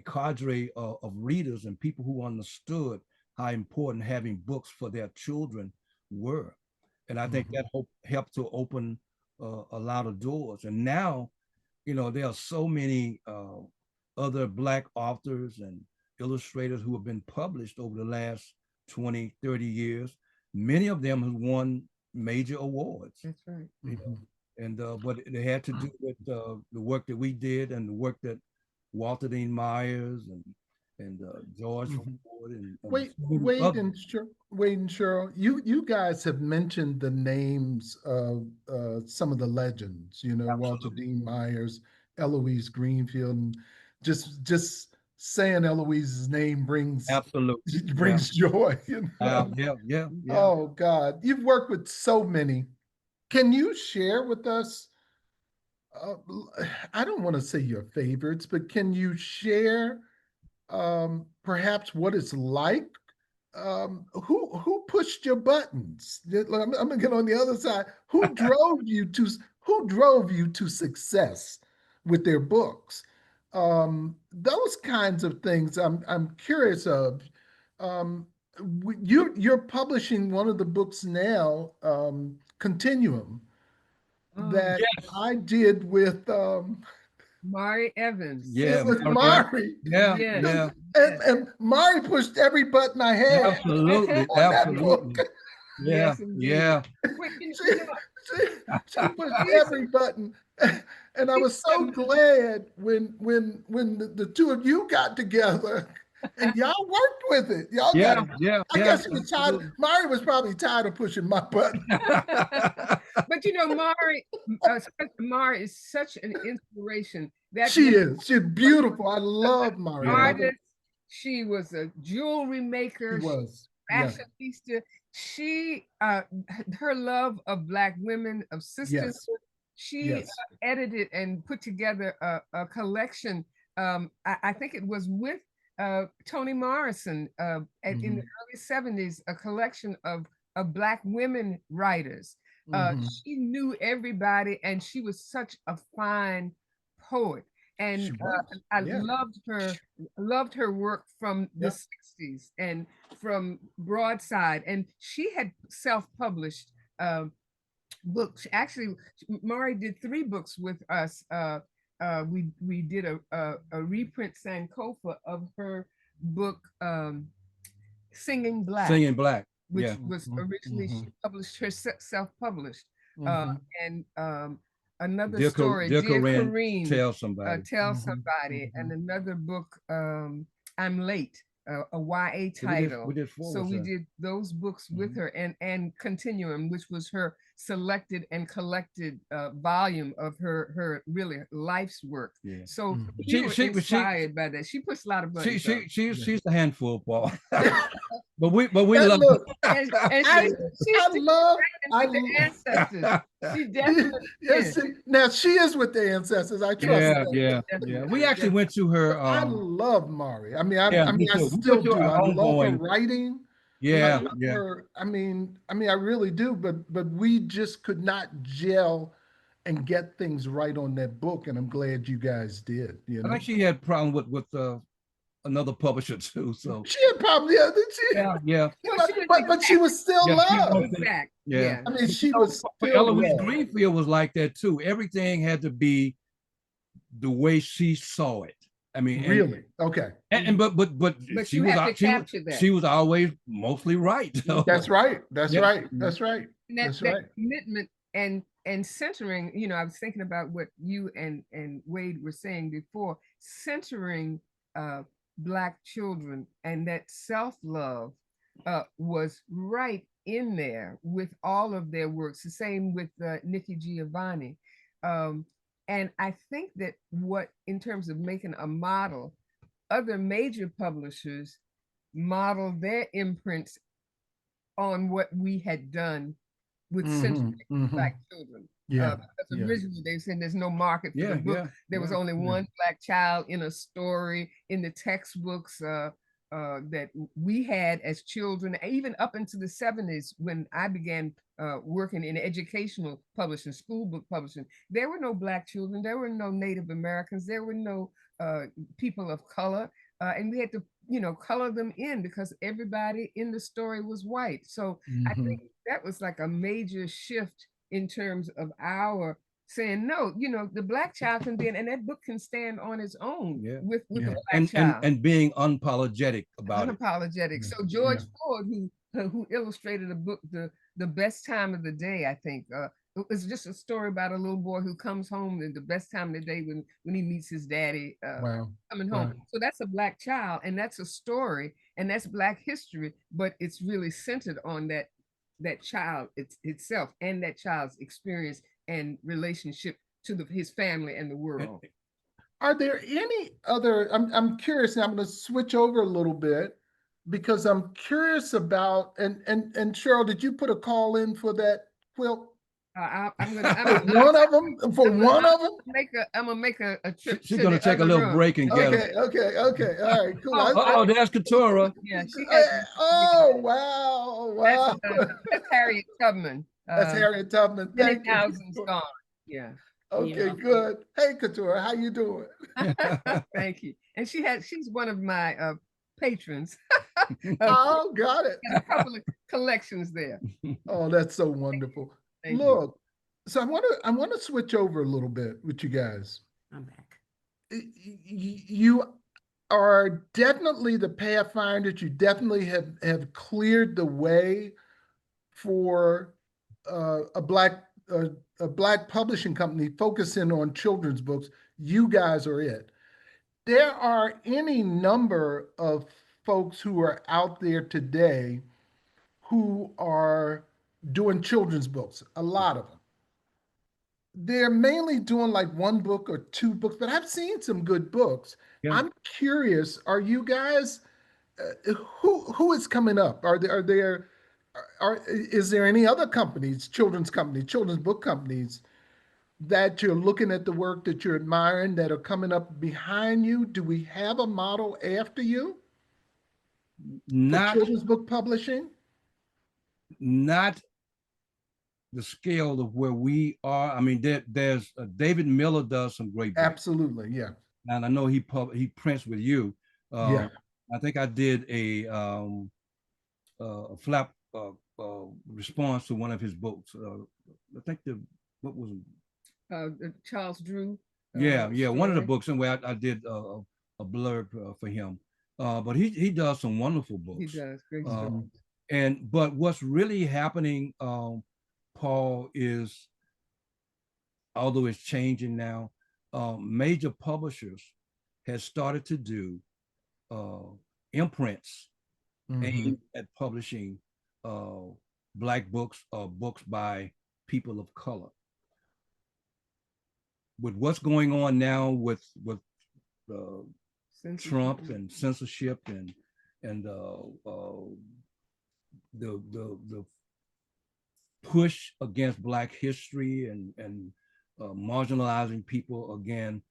E: cadre of readers and people who understood how important having books for their children were. And I think that helped to open a lot of doors. And now, there are so many other Black authors and illustrators who have been published over the last 20, 30 years. Many of them have won major awards.
F: That's right.
E: And but it had to do with the work that we did and the work that Walter Dean Myers George
D: Mhm.
E: Ford and
D: Wade,
E: so many
D: Wade
E: others.
D: and Wade and Cheryl, you guys have mentioned the names of some of the legends, you know, Walter
E: Absolutely.
D: Dean Myers, Eloise Greenfield, and just saying Eloise's name
E: Absolutely. Yeah.
D: brings joy, you know.
E: Yeah.
D: Oh God, you've worked with so many. Can you share with us? Uh, I don't want to say your favorites, but can you share perhaps what it's like? Who pushed your buttons? I'm gonna get on the other side. Who drove you to success with their books? Those kinds of things I'm curious of. Um, you're publishing one of the books now, Continuum,
F: Oh,
D: that
E: Yes.
D: I did with
F: Mari Evans.
E: Yeah.
D: with
E: Maria.
D: Mari.
E: Yeah.
F: Yes.
E: Yeah.
D: And Mari pushed every button I had
E: Absolutely.
D: on that book.
E: Absolutely. Yeah.
F: Yes, indeed.
E: Yeah.
F: Well,
D: She,
F: know,
D: she pushed
F: she's
D: every button. And I
F: she's
D: was so
F: a-
D: glad when the two of you got together and y'all worked with it. Y'all got
E: Yeah.
D: it.
E: Yeah.
D: I
E: Yeah.
D: guess she was tired. Mari was probably tired of pushing my button.
F: but you know, Mari is such an inspiration. That
D: She
F: woman
D: is. She's beautiful. I love Mari.
E: Yeah.
D: I love her.
F: artist, she was a jewelry
D: She
F: maker,
D: was. Yeah.
F: fashionista. She her love of Black women, of sisterhood.
D: Yes.
F: She
D: Yes.
F: edited and put together a collection. I think it was with Toni Morrison in the early 70s, a collection of Black women writers.
D: Mhm.
F: She knew everybody, and she was such a fine poet. And
D: She was.
F: I
D: Yeah.
F: loved her work from the
D: Yep.
F: 60s and from Broadside. And she had self-published books. Actually, Mari did 3 books with us. We did a reprint Sankofa of her book, Singing Black,
E: Singing Black.
F: which
E: Yeah.
F: was originally she published her self-published.
D: Mhm.
F: And another
E: Dear
F: story,
E: Dear
F: Dear
E: Corinne,
F: Corrine,
E: Tell Somebody.
F: Tell
D: Mhm.
F: Somebody, and another book, I'm Late, a YA
E: So
F: title.
E: we did 4
F: So
E: with
F: we
E: her.
F: did those books with her, and Continuum, which was her selected and collected volume of her really life's work.
E: Yeah.
F: So
D: Mhm.
F: we were
E: She-
F: inspired by that. She pushed a lot of buttons.
E: She's a handful, Paul. but we love
D: Look,
F: and
D: I
F: she's
D: love. I
F: with the ancestors. She definitely
D: yes.
F: is.
D: Now she is with the ancestors. I trust
E: Yeah,
D: that.
E: yeah.
F: Definitely.
E: We actually went to her.
D: I love Mari. I mean,
E: Yeah,
D: I
E: me
D: mean, I
E: too. We
D: still
E: went to
D: do.
E: her
D: I love her
E: homegoing.
D: writing. I
E: Yeah,
D: love
E: yeah.
D: her. I mean, I really do. But we just could not gel and get things right on that book, and I'm glad you guys did. You
E: I
D: know,
E: think she had a problem with another publisher too. So
D: she had probably
E: yeah.
F: Well, she was
D: but she was still
E: Yeah, she
D: loved.
E: wanted-
F: exact.
E: Yeah.
D: I mean, she was
E: But
D: still
E: Eloise
D: loved.
E: Greenfield was like that too. Everything had to be the way she saw it. I mean,
D: Really? Okay.
E: but she
F: you
E: was
F: have to
E: she was
F: capture that.
E: she was always mostly right. So.
D: That's right. That's
E: Yeah.
D: right. That's right.
F: And
D: That's
F: that
D: right.
F: commitment and centering, you know, I was thinking about what you and Wade were saying before, centering Black children, and that self-love was right in there with all of their works. The same with Nikki Giovanni. And I think that in terms of making a model, other major publishers model their imprints on what we had done with centering Black children.
D: Yeah.
F: Because originally they said there's no market for the book.
E: Yeah,
F: There was only one Black child in a story in the textbooks that we had as children, even up into the 70s when I began working in educational publishing, school book publishing. There were no Black children. There were no Native Americans. There were no people of color. And we had to, color them in because everybody in the story was white. So I think that was like a major shift in terms of our saying, no, the Black child can be and that book can stand on its own with the Black child.
E: And being unapologetic about
F: unapologetic.
E: it.
F: So George Ford, who illustrated a book, the Best Time of the Day, I think, It's just a story about a little boy who comes home at the best time of the day when he meets his daddy
D: Wow.
F: coming home.
D: Right.
F: So that's a Black child, and that's a story, and that's Black history, but it's really centered on that child itself and that child's experience and relationship to his family and the world.
D: Are there any other, I'm curious, and I'm going to switch over a little bit because I'm curious about, and Cheryl, did you put a call in for that quilt?
F: I'm
D: For
F: gonna
D: one of them? For one of them?
F: I'm gonna make a trip.
E: She's
F: to
E: gonna
F: the
E: take a
F: other
E: little
F: room.
E: break and get
D: Okay, okay, okay. All right, cool.
E: Oh, there's Katura.
F: Yeah, she has.
D: Oh, wow, wow.
F: That's Harriet Tubman.
D: That's Harriet Tubman.
F: Many
D: Thank you.
F: thousands gone. Yeah.
D: Okay,
C: Yeah.
D: good. Hey, Katura, how you doing?
F: Thank you. And she's one of my patrons.
D: Oh, got it.
F: A couple of collections there.
D: Oh, that's so wonderful.
F: Thank you.
D: Look, so I want to switch over a little bit with you guys.
C: I'm back.
D: You are definitely the pathfinders. You definitely have cleared the way for a black publishing company focusing on children's books. You guys are it. There are any number of folks who are out there today who are doing children's books, a lot of them. They're mainly doing like one book or two books, but I've seen some good books.
E: Yeah.
D: I'm curious, are you guys, who is coming up? Is there any other companies, children's book companies that you're looking at the work that you're admiring that are coming up behind you? Do we have a model after you for
E: Not
D: children's book publishing?
E: not the scale of where we are. I mean, there's David Miller does some great books.
D: Absolutely, yeah.
E: And I know he prints with you.
D: Yeah.
E: I think I did a flap response to one of his books. I think what was
F: Charles Drew.
E: yeah, one of the
F: story.
E: books. Anyway, I did a blurb for him. But he does some wonderful books.
F: He does great stuff.
E: But what's really happening, Paul, is although it's changing now, major publishers has started to do imprints aimed at publishing Black books or books by people of color. With what's going on now with Trump and censorship and the push against Black history and marginalizing people again,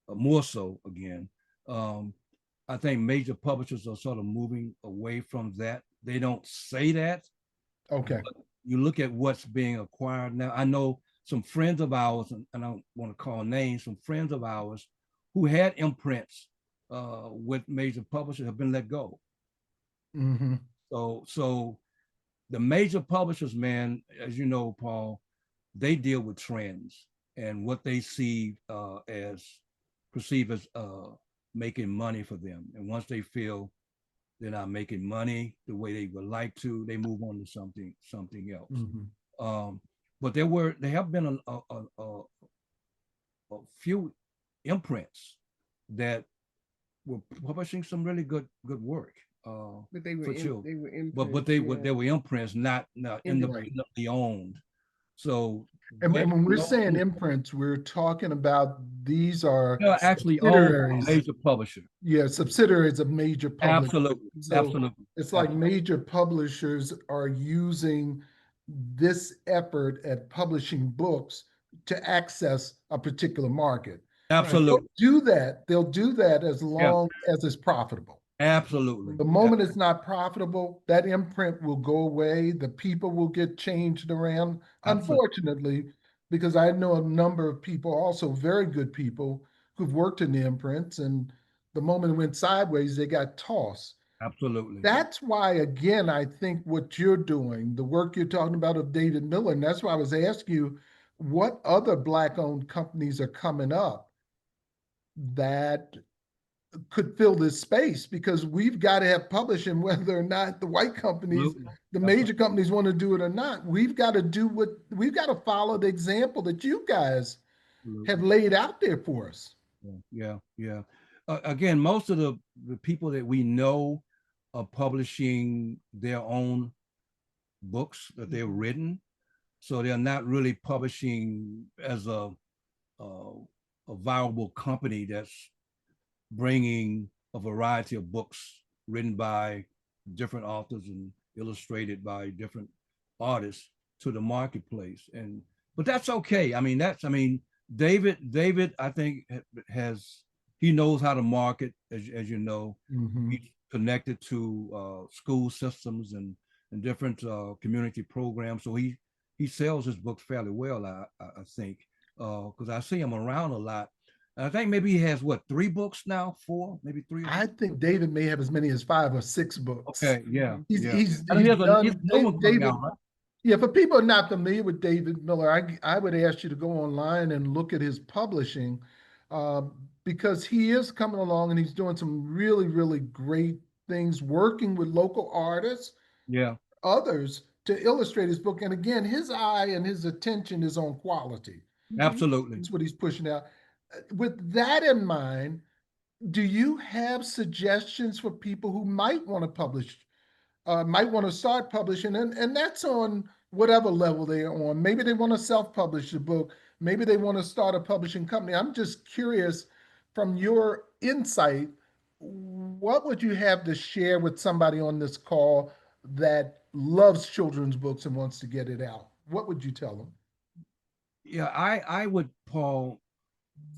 E: more so again. I think major publishers are sort of moving away from that. They don't say that.
D: Okay.
E: You look at what's being acquired now. I know some friends of ours, and I don't want to call names, some friends of ours who had imprints with major publishers have been let go. So the major publishers, man, as you know, Paul, they deal with trends and what they see as perceived as making money for them. And once they feel they're not making money the way they would like to, they move on to something else. But there have been a few imprints that were publishing some really good work.
F: But they were imprints.
E: But they were imprints, not independently owned. So
D: and when we're saying imprints, we're talking about these are
E: actually all major publishers.
D: Yeah, subsidiaries of major publishers.
E: Absolutely,
D: so
E: absolutely.
D: It's like major publishers are using this effort at publishing books to access a particular market.
E: Absolutely.
D: They'll do that as long as it's profitable.
E: Absolutely.
D: The moment it's not profitable, that imprint will go away. The people will get changed around. Absolutely. Unfortunately, because I know a number of people, also very good people, who've worked in the imprints, and the moment it went sideways, they got tossed.
E: Absolutely.
D: That's why, again, I think what you're doing, the work you're talking about of David Miller, and that's why I was asking you, what other Black-owned companies are coming up that could fill this space, because we've got to have publishing, whether or not the white companies,
E: Absolutely.
D: the major companies want to do it or not. We've got to follow the example that you guys have laid out there for us.
E: Yeah, yeah. Again, most of the people that we know are publishing their own books that they've written, so they're not really publishing as a viable company that's bringing a variety of books written by different authors and illustrated by different artists to the marketplace. But that's okay. I mean, David, I think he knows how to market, as you know. He's connected to school systems and different community programs. So he sells his books fairly well, I think, because I see him around a lot. I think maybe he has what, 3 books now, 4, maybe 3.
D: I think David may have as many as 5 or 6 books.
E: Okay, yeah.
D: He's
E: done
D: David.
E: out, right?
D: Yeah, for people who are not familiar with David Miller, I would ask you to go online and look at his publishing, because he is coming along and he's doing some really, really great things, working with local artists, others, to illustrate his book. And again, his eye and his attention is on quality.
E: Absolutely.
D: That's what he's pushing out. With that in mind, do you have suggestions for people who might want to publish, might want to start publishing, and that's on whatever level they're on? Maybe they want to self-publish the book. Maybe they want to start a publishing company. I'm just curious, from your insight, what would you have to share with somebody on this call that loves children's books and wants to get it out? What would you tell them?
E: Yeah, I would, Paul,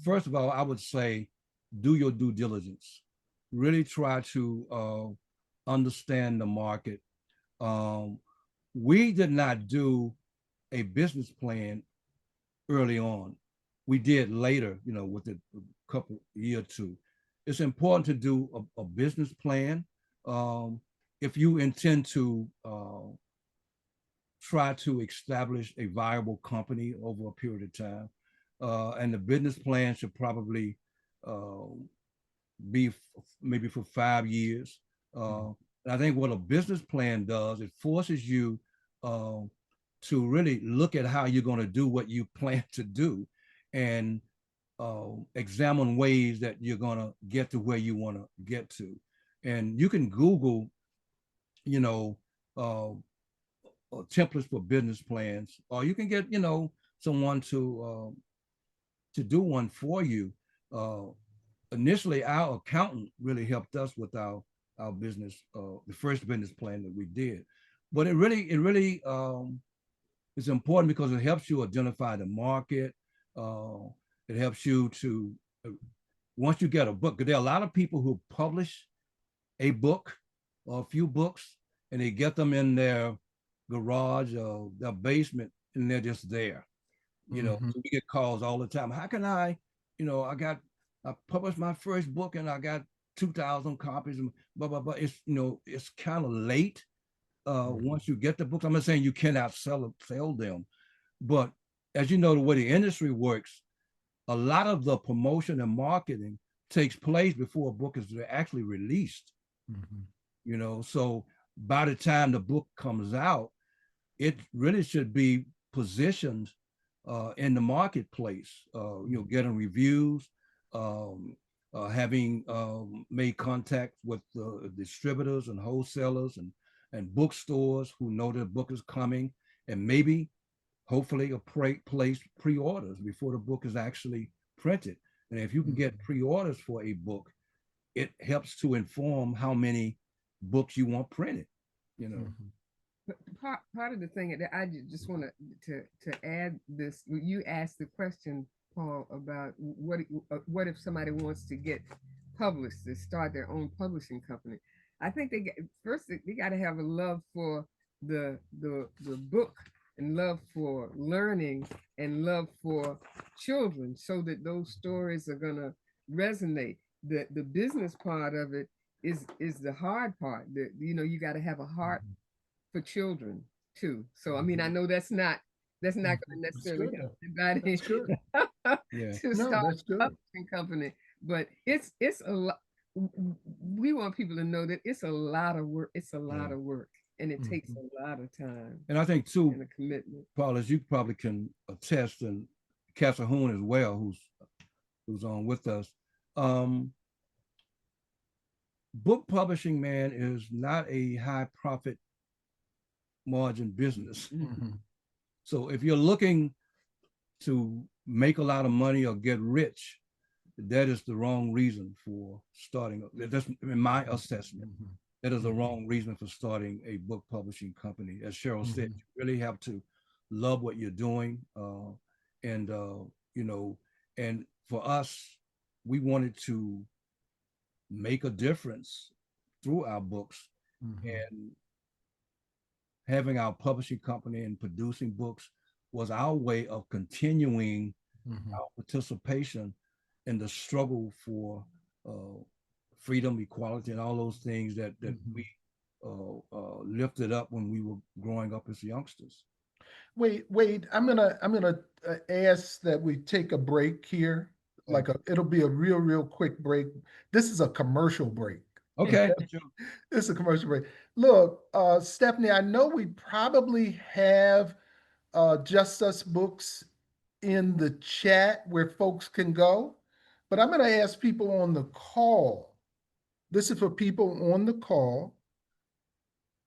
E: first of all, I would say, do your due diligence. Really try to understand the market. We did not do a business plan early on. We did later, with a couple year or two. It's important to do a business plan. If you intend to try to establish a viable company over a period of time, and the business plan should probably be maybe for 5 years. I think what a business plan does, it forces you to really look at how you're going to do what you plan to do, and examine ways that you're going to get to where you want to get to. And you can Google, templates for business plans, or you can get, someone to do one for you. Initially, our accountant really helped us with our business, the first business plan that we did. But it really is important because it helps you identify the market. It helps you to, once you get a book, because there are a lot of people who publish a book or a few books, and they get them in their garage or their basement, and they're just there. So we get calls all the time. How can I published my first book and I got 2,000 copies and blah, blah, blah. It's kind of late. Once you get the books, I'm not saying you cannot sell them, but as you know, the way the industry works, a lot of the promotion and marketing takes place before a book is actually released. So by the time the book comes out, it really should be positioned in the marketplace, getting reviews, having made contact with the distributors and wholesalers and bookstores who know their book is coming, and maybe hopefully place pre-orders before the book is actually printed. And if you can get pre-orders for a book, it helps to inform how many books you want printed.
F: But part of the thing that I just want to add this, you asked the question, Paul, about what if somebody wants to get published, to start their own publishing company. I think they got to have a love for the book, and love for learning, and love for children, so that those stories are gonna resonate. The business part of it is the hard part. You got to have a heart for children too. So I mean, I know that's not going to necessarily help anybody to start a publishing company, but it's a lot. we want people to know that it's a lot of work. It's a lot
E: Yeah.
F: of work, and it takes
D: Mhm.
F: a lot of time
E: And I think too,
F: and a commitment.
E: Paul, as you probably can attest, and Cassahoon as well, who's on with us. Um, Book publishing, man, is not a high profit margin business.
D: Mhm.
E: So if you're looking to make a lot of money or get rich, that is the wrong reason for starting. That's in my assessment.
D: Mhm.
E: That is the wrong reason for starting a book publishing company. As Cheryl said,
D: Mhm.
E: you really have to love what you're doing, and you know, and for us, we wanted to make a difference through our books,
D: Mhm.
E: and having our publishing company and producing books was our way of continuing
D: Mhm.
E: our participation in the struggle for uh, freedom, equality, and all those things that
D: Mhm.
E: we lifted up when we were growing up as youngsters.
D: Wait, I'm gonna ask that we take a break here.
E: Okay.
D: It'll be a real quick break. This is a commercial break.
E: Okay. Sure.
D: It's a commercial break. Look, Stephanie, I know we probably have Just Us Books in the chat where folks can go, but I'm gonna ask people on the call. This is for people on the call.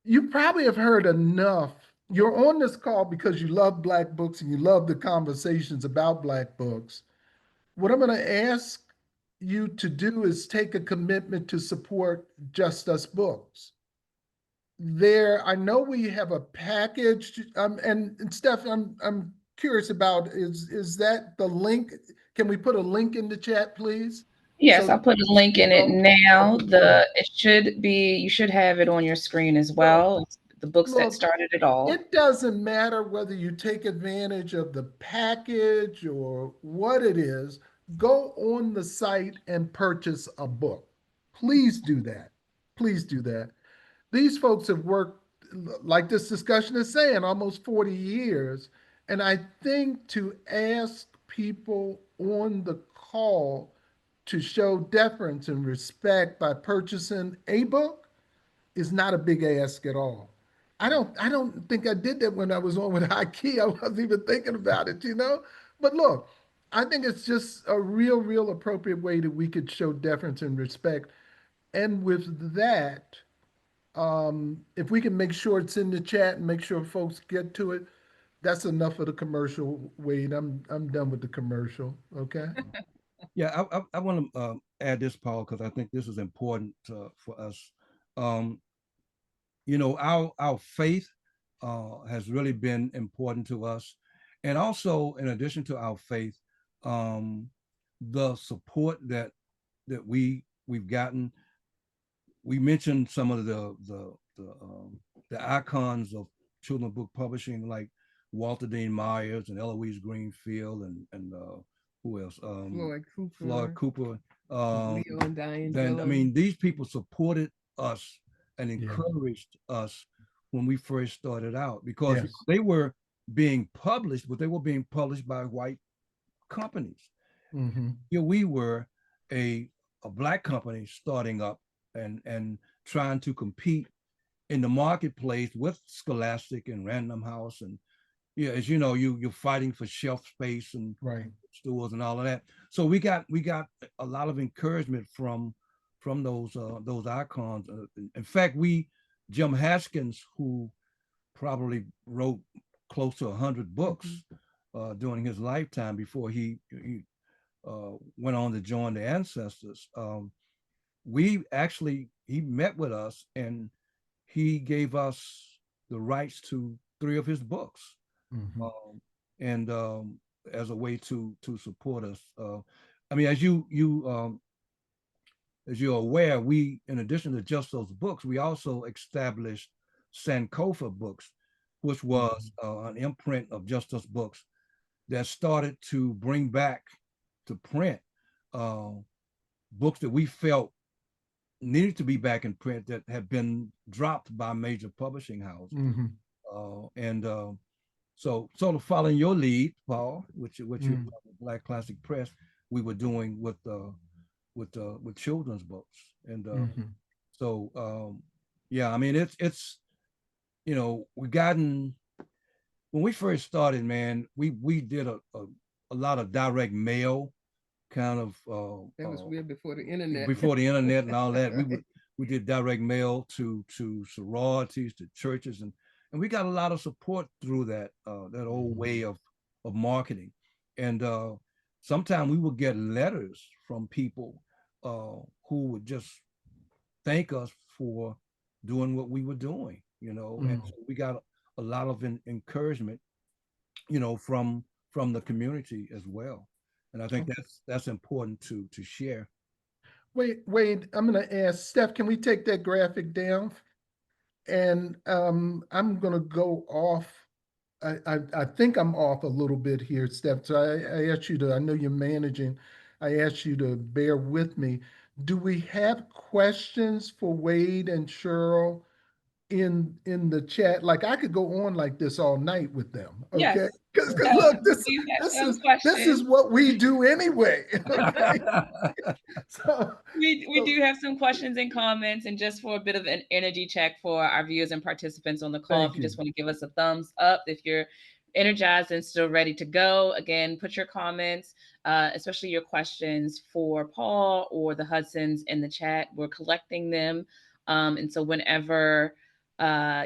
D: You probably have heard enough. You're on this call because you love Black books and you love the conversations about Black books. What I'm going to ask you to do is take a commitment to support Just Us Books. I know we have a package, and Steph, I'm curious about is that the link? Can we put a link in the chat, please?
B: Yes,
D: So,
B: I'll put a link in it now.
D: okay, great.
B: You should have it on your screen as
D: Look,
B: well. It's the books that
D: look,
B: started it all.
D: it doesn't matter whether you take advantage of the package or what it is, go on the site and purchase a book. Please do that. Please do that. These folks have worked, like this discussion is saying, almost 40 years. And I think to ask people on the call to show deference and respect by purchasing a book is not a big ask at all. I don't think I did that when I was on with IKEA. I wasn't even thinking about it. But look, I think it's just a real appropriate way that we could show deference and respect. And with that, if we can make sure it's in the chat and make sure folks get to it, that's enough of the commercial. Wade, I'm done with the commercial. Okay.
E: Yeah, I want to add this, Paul, because I think this is important for us. Um, our faith has really been important to us, and also in addition to our faith, um, the support that we've gotten. We mentioned some of the icons of children's book publishing, like Walter Dean Myers and Eloise Greenfield and who else? Floyd Cooper.
F: Leo and Diane
E: Then I
F: Dillon.
E: mean, these people supported us and
D: Yeah.
E: encouraged us when we first started out, because
D: Yes.
E: they were being published, but they were being published by white companies.
D: Mm-hmm.
E: Here we were, a black company starting up and trying to compete in the marketplace with Scholastic and Random House, and yeah, as you know, you're fighting for shelf space and
D: Right.
E: stores and all of that. So we got a lot of encouragement from those icons. In fact, Jim Haskins, who probably wrote close to 100 books during his lifetime before he went on to join the Ancestors. He met with us and he gave us the rights to 3 of his books,
D: Mm-hmm.
E: and as a way to support us. I mean, as you're aware, we, in addition to just those books, we also established Sankofa Books, which was an imprint of Just Us Books that started to bring back to print books that we felt needed to be back in print that had been dropped by major publishing houses.
D: Mm-hmm.
E: So sort of following your lead, Paul, which you
D: Mm.
E: Black Classic Press, we were doing with with children's books. And
D: Mhm.
E: so yeah, I mean it's you know, we gotten when we first started, man, we did a lot of direct mail kind of
F: That was way before the internet.
E: before the internet and all that.
F: Right.
E: We did direct mail to sororities, to churches, and we got a lot of support through that that old way of marketing. And sometimes we would get letters from people who would just thank us for doing what we were doing, you know. And so we got a lot of encouragement, you know, from the community as well. And I think that's important to share.
D: Wade, I'm going to ask Steph, can we take that graphic down? And I'm going to go off. I think I'm off a little bit here, Steph. So I asked you to, I know you're managing. I asked you to bear with me. Do we have questions for Wade and Cheryl in the chat? Like I could go on like this all night with them. Okay.
B: Yes.
D: Because
B: So
D: look,
B: we have some
D: this
B: questions.
D: is what we do anyway. Okay. So
B: We do have some questions and comments, and just for a bit of an energy check for our viewers and participants on the call, if you just want to give us a thumbs up, if you're energized and still ready to go, again, put your comments, especially your questions for Paul or the Hudsons in the chat. We're collecting them. And so whenever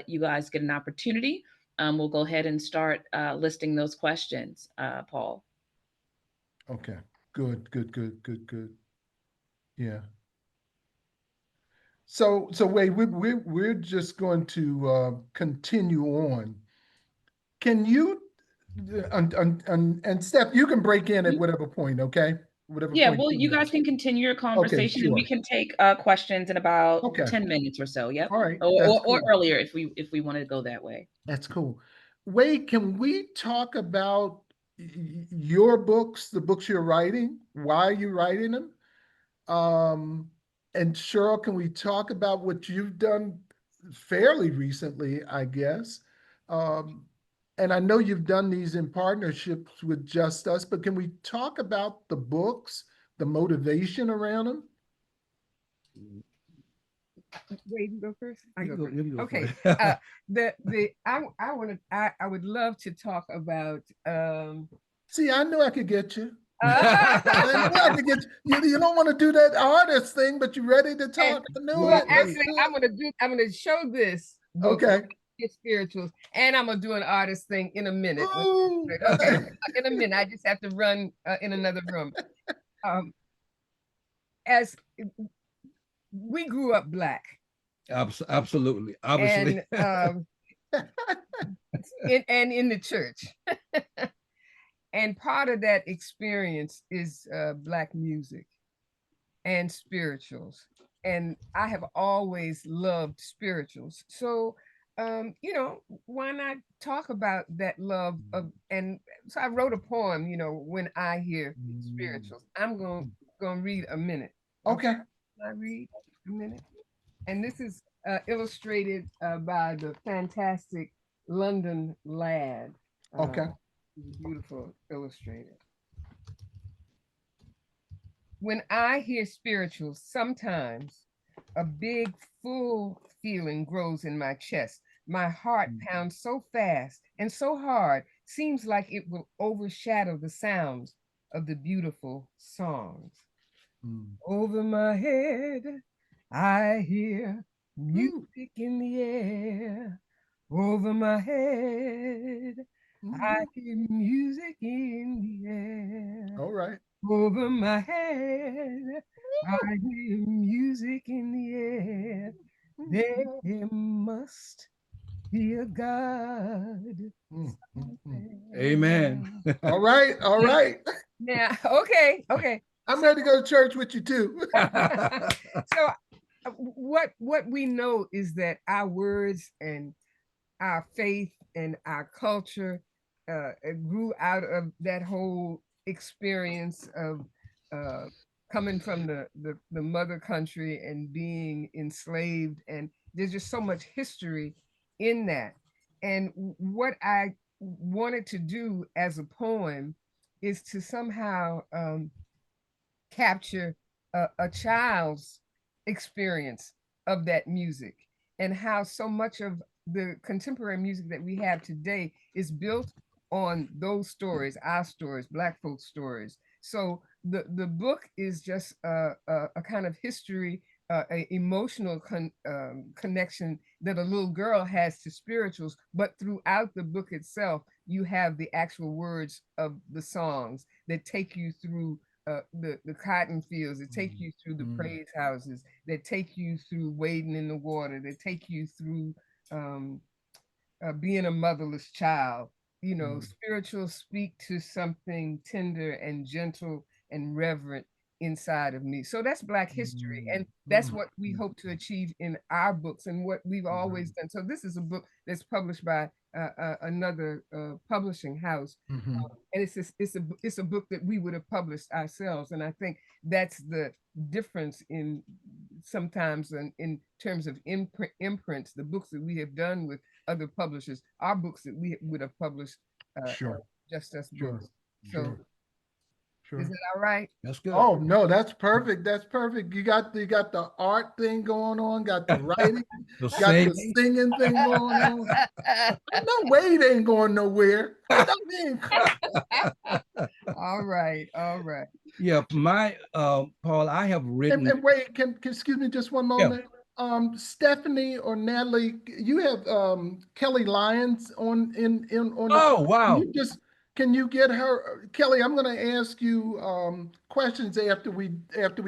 B: you guys get an opportunity, we'll go ahead and start listing those questions, Paul.
D: okay, good. Yeah. So wait, we're just going to continue on. Can you and Steph, you can break in at whatever point, okay? Whatever
B: Yeah,
D: point.
B: well, you guys can continue your conversation, and we can take questions in about 10 minutes or so. Yep.
D: All right.
B: Or earlier if we wanted to go that way.
D: That's cool. Wade, can we talk about your books, the books you're writing? Why are you writing them? And Cheryl, can we talk about what you've done fairly recently, I guess? And I know you've done these in partnerships with Just Us, but can we talk about the books, the motivation around them?
F: Wait, you go first. I go first.
E: You go
F: Okay.
E: first.
F: I would love to talk about.
D: See, I knew I could get you. I knew I could get you. You don't want to do that artist thing, but you're ready to talk. I knew it.
F: Actually, I'm gonna show this book.
D: Okay.
F: Spirituals, and I'm gonna do an artist thing in a minute.
D: Ooh.
F: Okay, in a minute. I just have to run in another room. As we grew up Black.
E: Absolutely, obviously.
F: And in the church. And part of that experience is Black music and spirituals. And I have always loved spirituals. So, you know, why not talk about that love of, and so I wrote a poem, you know, when I hear spirituals. I'm going to read a minute.
D: Okay.
F: I read a minute. And this is illustrated by the fantastic London Lad.
D: Okay.
F: Beautiful illustrator. When I hear spirituals, sometimes a big, full feeling grows in my chest. My heart pounds so fast and so hard, seems like it will overshadow the sounds of the beautiful songs. Over my head, I hear music in the air. Over my head, I hear music in the air.
D: All right.
F: Over my head, I hear music in the air. There must be a God.
E: Amen.
D: All right. All right.
F: Now, okay.
D: I'm ready to go to church with you too.
F: So what we know is that our words and our faith and our culture grew out of that whole experience of coming from the mother country and being enslaved. And there's just so much history in that. And what I wanted to do as a poem is to somehow capture a child's experience of that music, and how so much of the contemporary music that we have today is built on those stories, our stories, Black folks' stories. So the book is just a kind of history, a emotional connection that a little girl has to spirituals, but throughout the book itself, you have the actual words of the songs that take you through the cotton fields, that take you through the praise houses, that take you through wading in the water, that take you through being a motherless child. You know, spirituals speak to something tender and gentle and reverent inside of me. So that's Black history. And that's what we hope to achieve in our books and what we've always done. So this is a book that's published by another publishing house. And it's a book that we would have published ourselves. And I think that's the difference in sometimes in terms of imprints, the books that we have done with other publishers, our books that we would have published just us books. So is it all right?
E: That's good.
D: Oh no, that's perfect. That's perfect. You got the art thing going on, got the writing,
E: The
D: got the singing thing going on. No, Wade ain't going nowhere.
F: All right, all right.
E: Yeah, my Paul, I have written.
D: And Wade, can excuse me just one moment. Stephanie or Natalie, you have Kelly Lyons on
E: Oh, wow.
D: Can you get her, Kelly? I'm going to ask you questions after we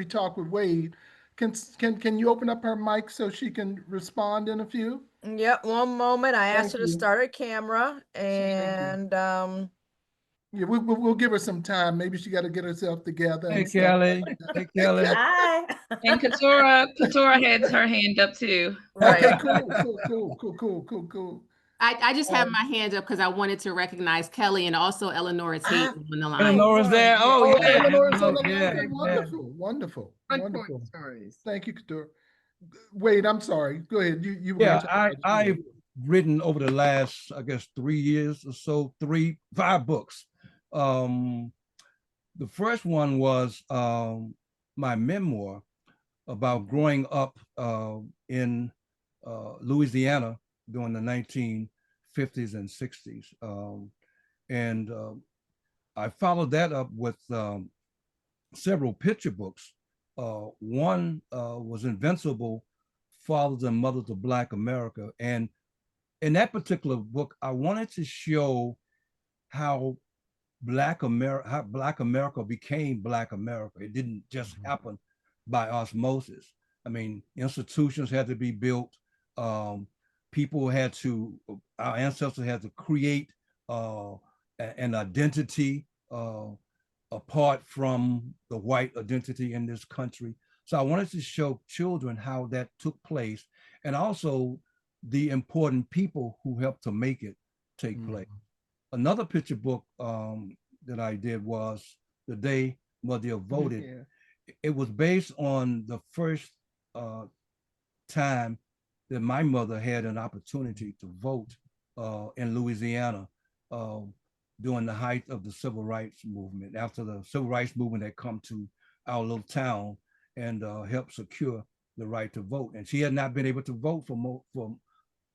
D: talk with Wade. Can you open up her mic so she can respond in a few?
C: Yep, one moment. I asked her to start her camera, and
D: yeah, we'll give her some time. Maybe she got to get herself together.
E: Hey, Kelly. Hey, Kelly.
A: Hi.
B: And Katura had her hand up too.
C: right.
D: Okay, cool.
G: I just have my hand up because I wanted to recognize Kelly and also Eleanor Tate on the line.
E: Eleanor's there. Oh, yeah.
D: Eleanor's on the line. Wonderful. Thank you, Katura. Wait, I'm sorry. Go ahead. You
E: I've written over the last, I guess, 3 years or so, 5 books. The first one was my memoir about growing up in Louisiana during the 1950s and 60s. And I followed that up with several picture books. One was Invincible, Fathers and Mothers of Black America. And in that particular book, I wanted to show how Black America became Black America. It didn't just happen by osmosis. I mean, institutions had to be built. People had to, our ancestors had to create an identity apart from the white identity in this country. So I wanted to show children how that took place, and also the important people who helped to make it take place. Another picture book that I did was The Day Mother Voted. Yeah. It was based on the first time that my mother had an opportunity to vote in Louisiana during the height of the civil rights movement, after the civil rights movement had come to our little town and helped secure the right to vote. And she had not been able to vote for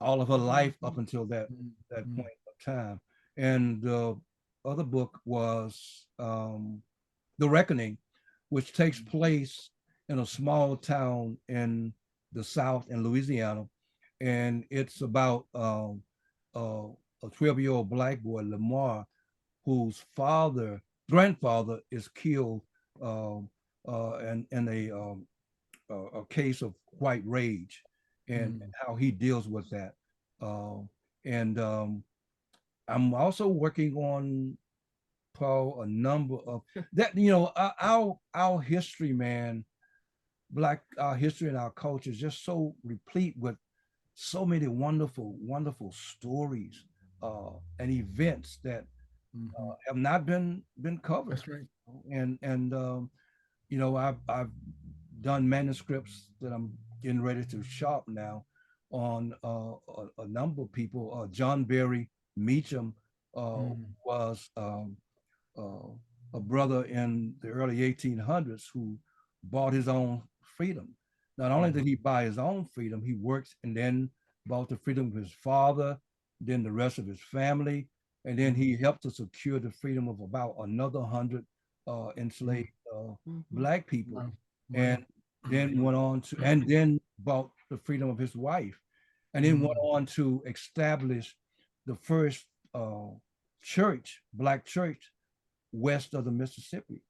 E: all of her life up until that point of time. And the other book was The Reckoning, which takes place in a small town in the South in Louisiana. And it's about a 12-year-old Black boy, Lamar, whose grandfather is killed in a case of white rage, and how he deals with that. I'm also working on, Paul, a number of that, our history, man, our history and our culture is just so replete with so many wonderful, wonderful stories and events that have not been covered.
D: That's right.
E: And I've done manuscripts that I'm getting ready to shop now on a number of people. John Berry Meacham was a brother in the early 1800s who bought his own freedom. Not only did he buy his own freedom, he works and then bought the freedom of his father, then the rest of his family, and then he helped to secure the freedom of about another 100 enslaved Black people, and then went on to, and then bought the freedom of his wife, and then went on to establish the first church, Black church, west of the Mississippi.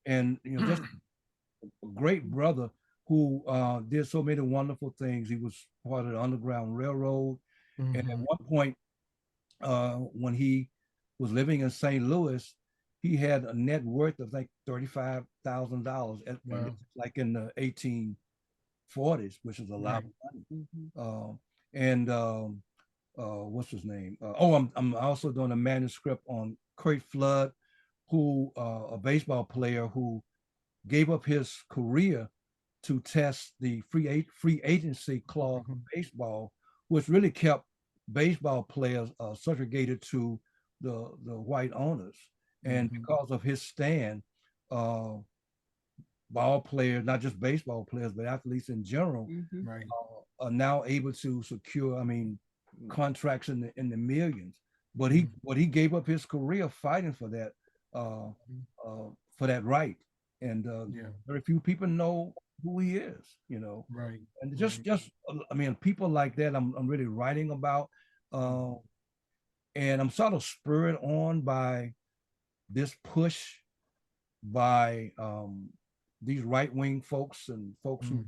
E: And just a great brother who did so many wonderful things. He was part of the Underground Railroad. And at one point, when he was living in St. Louis, he had a net worth of like $35,000, like in the 1840s, which is a lot of money. What's his name? I'm also doing a manuscript on Kurt Flood, who a baseball player who gave up his career to test the free agency clause of baseball, which really kept baseball players segregated to the white owners. And because of his stand, ball players, not just baseball players, but athletes in general, are now able to secure, contracts in the millions. But he gave up his career fighting for that right. And very few people know who he is, and just people like that I'm really writing about, and I'm sort of spurred on by this push by these right-wing folks and folks who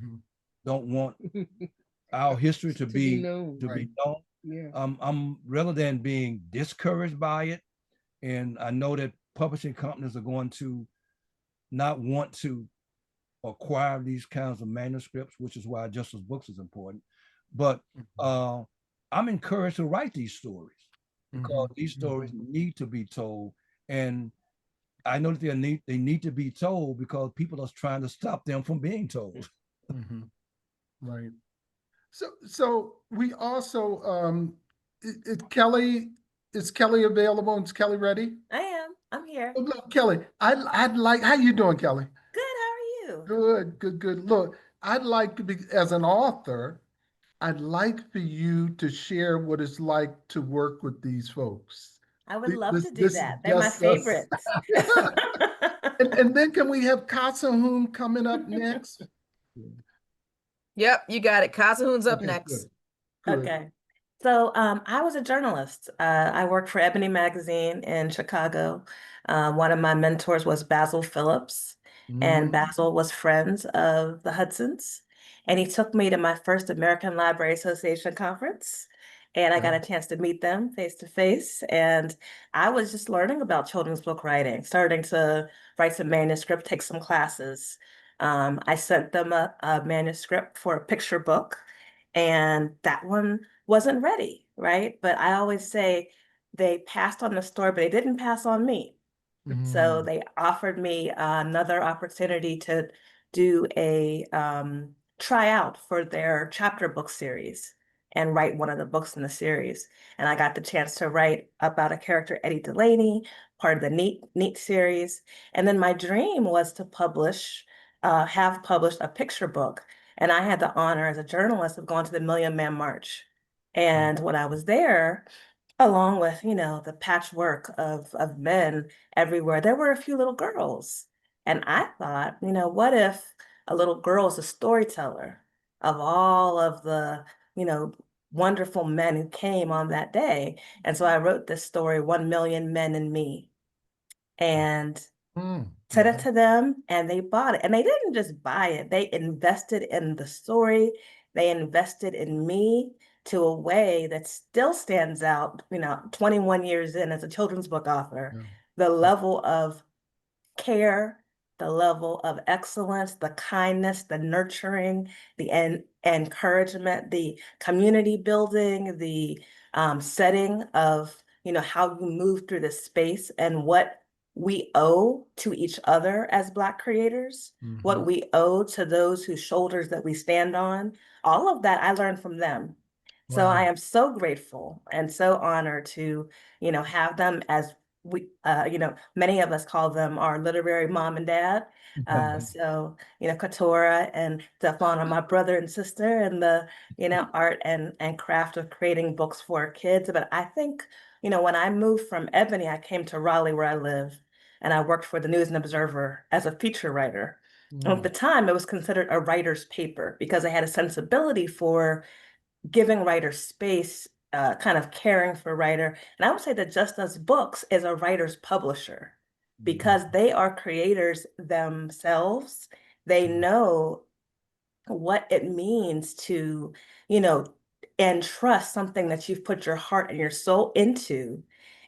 E: don't want our history to be known. I'm rather than being discouraged by it, and I know that publishing companies are going to not want to acquire these kinds of manuscripts, which is why Justice Books is important. But I'm encouraged to write these stories because these stories need to be told, and I know that they need to be told because people are trying to stop them from being told.
D: Right. So we also is Kelly available? Is Kelly ready?
H: I am. I'm here.
D: Oh, look, Kelly, I'd like, how you doing, Kelly?
H: Good. How are you?
D: Good. Look, I'd like to be, as an author, I'd like for you to share what it's like to work with these folks.
H: I would love to do that. They're my favorites.
D: And then can we have Kasahun coming up next?
C: Yep, you got it. Kasahoon's up next.
D: Good.
H: Okay. So I was a journalist. I worked for Ebony Magazine in Chicago. One of my mentors was Basil Phillips, and Basil was friends of the Hudsons. And he took me to my first American Library Association conference, and I got a chance to meet them face to face. And I was just learning about children's book writing, starting to write some manuscript, take some classes. I sent them a manuscript for a picture book, and that one wasn't ready, right? But I always say they passed on the story, but they didn't pass on me. So they offered me another opportunity to do a tryout for their chapter book series and write one of the books in the series. And I got the chance to write about a character, Eddie Delaney, part of the Neat series. And then my dream was to have published a picture book. And I had the honor as a journalist of going to the Million Man March. And when I was there, along with, the patchwork of men everywhere, there were a few little girls. And I thought, what if a little girl is a storyteller of all of the, wonderful men who came on that day? And so I wrote this story, 1 Million Men and Me, and said it to them, and they bought it. And they didn't just buy it, they invested in the story. They invested in me to a way that still stands out, 21 years in as a children's book author. The level of care, the level of excellence, the kindness, the nurturing, the encouragement, the community building, the setting of, how you move through this space and what we owe to each other as Black creators, what we owe to those whose shoulders that we stand on. All of that I learned from them. So I am so grateful and so honored to, have them as we, many of us call them our literary mom and dad. So, Katora and Stefan are my brother and sister in the, art and craft of creating books for kids. But I think, when I moved from Ebony, I came to Raleigh where I live, and I worked for the News and Observer as a feature writer. At the time, it was considered a writer's paper because I had a sensibility for giving writers space, kind of caring for writer. And I would say that Just Us Books is a writer's publisher because they are creators themselves. They know what it means to, entrust something that you've put your heart and your soul into,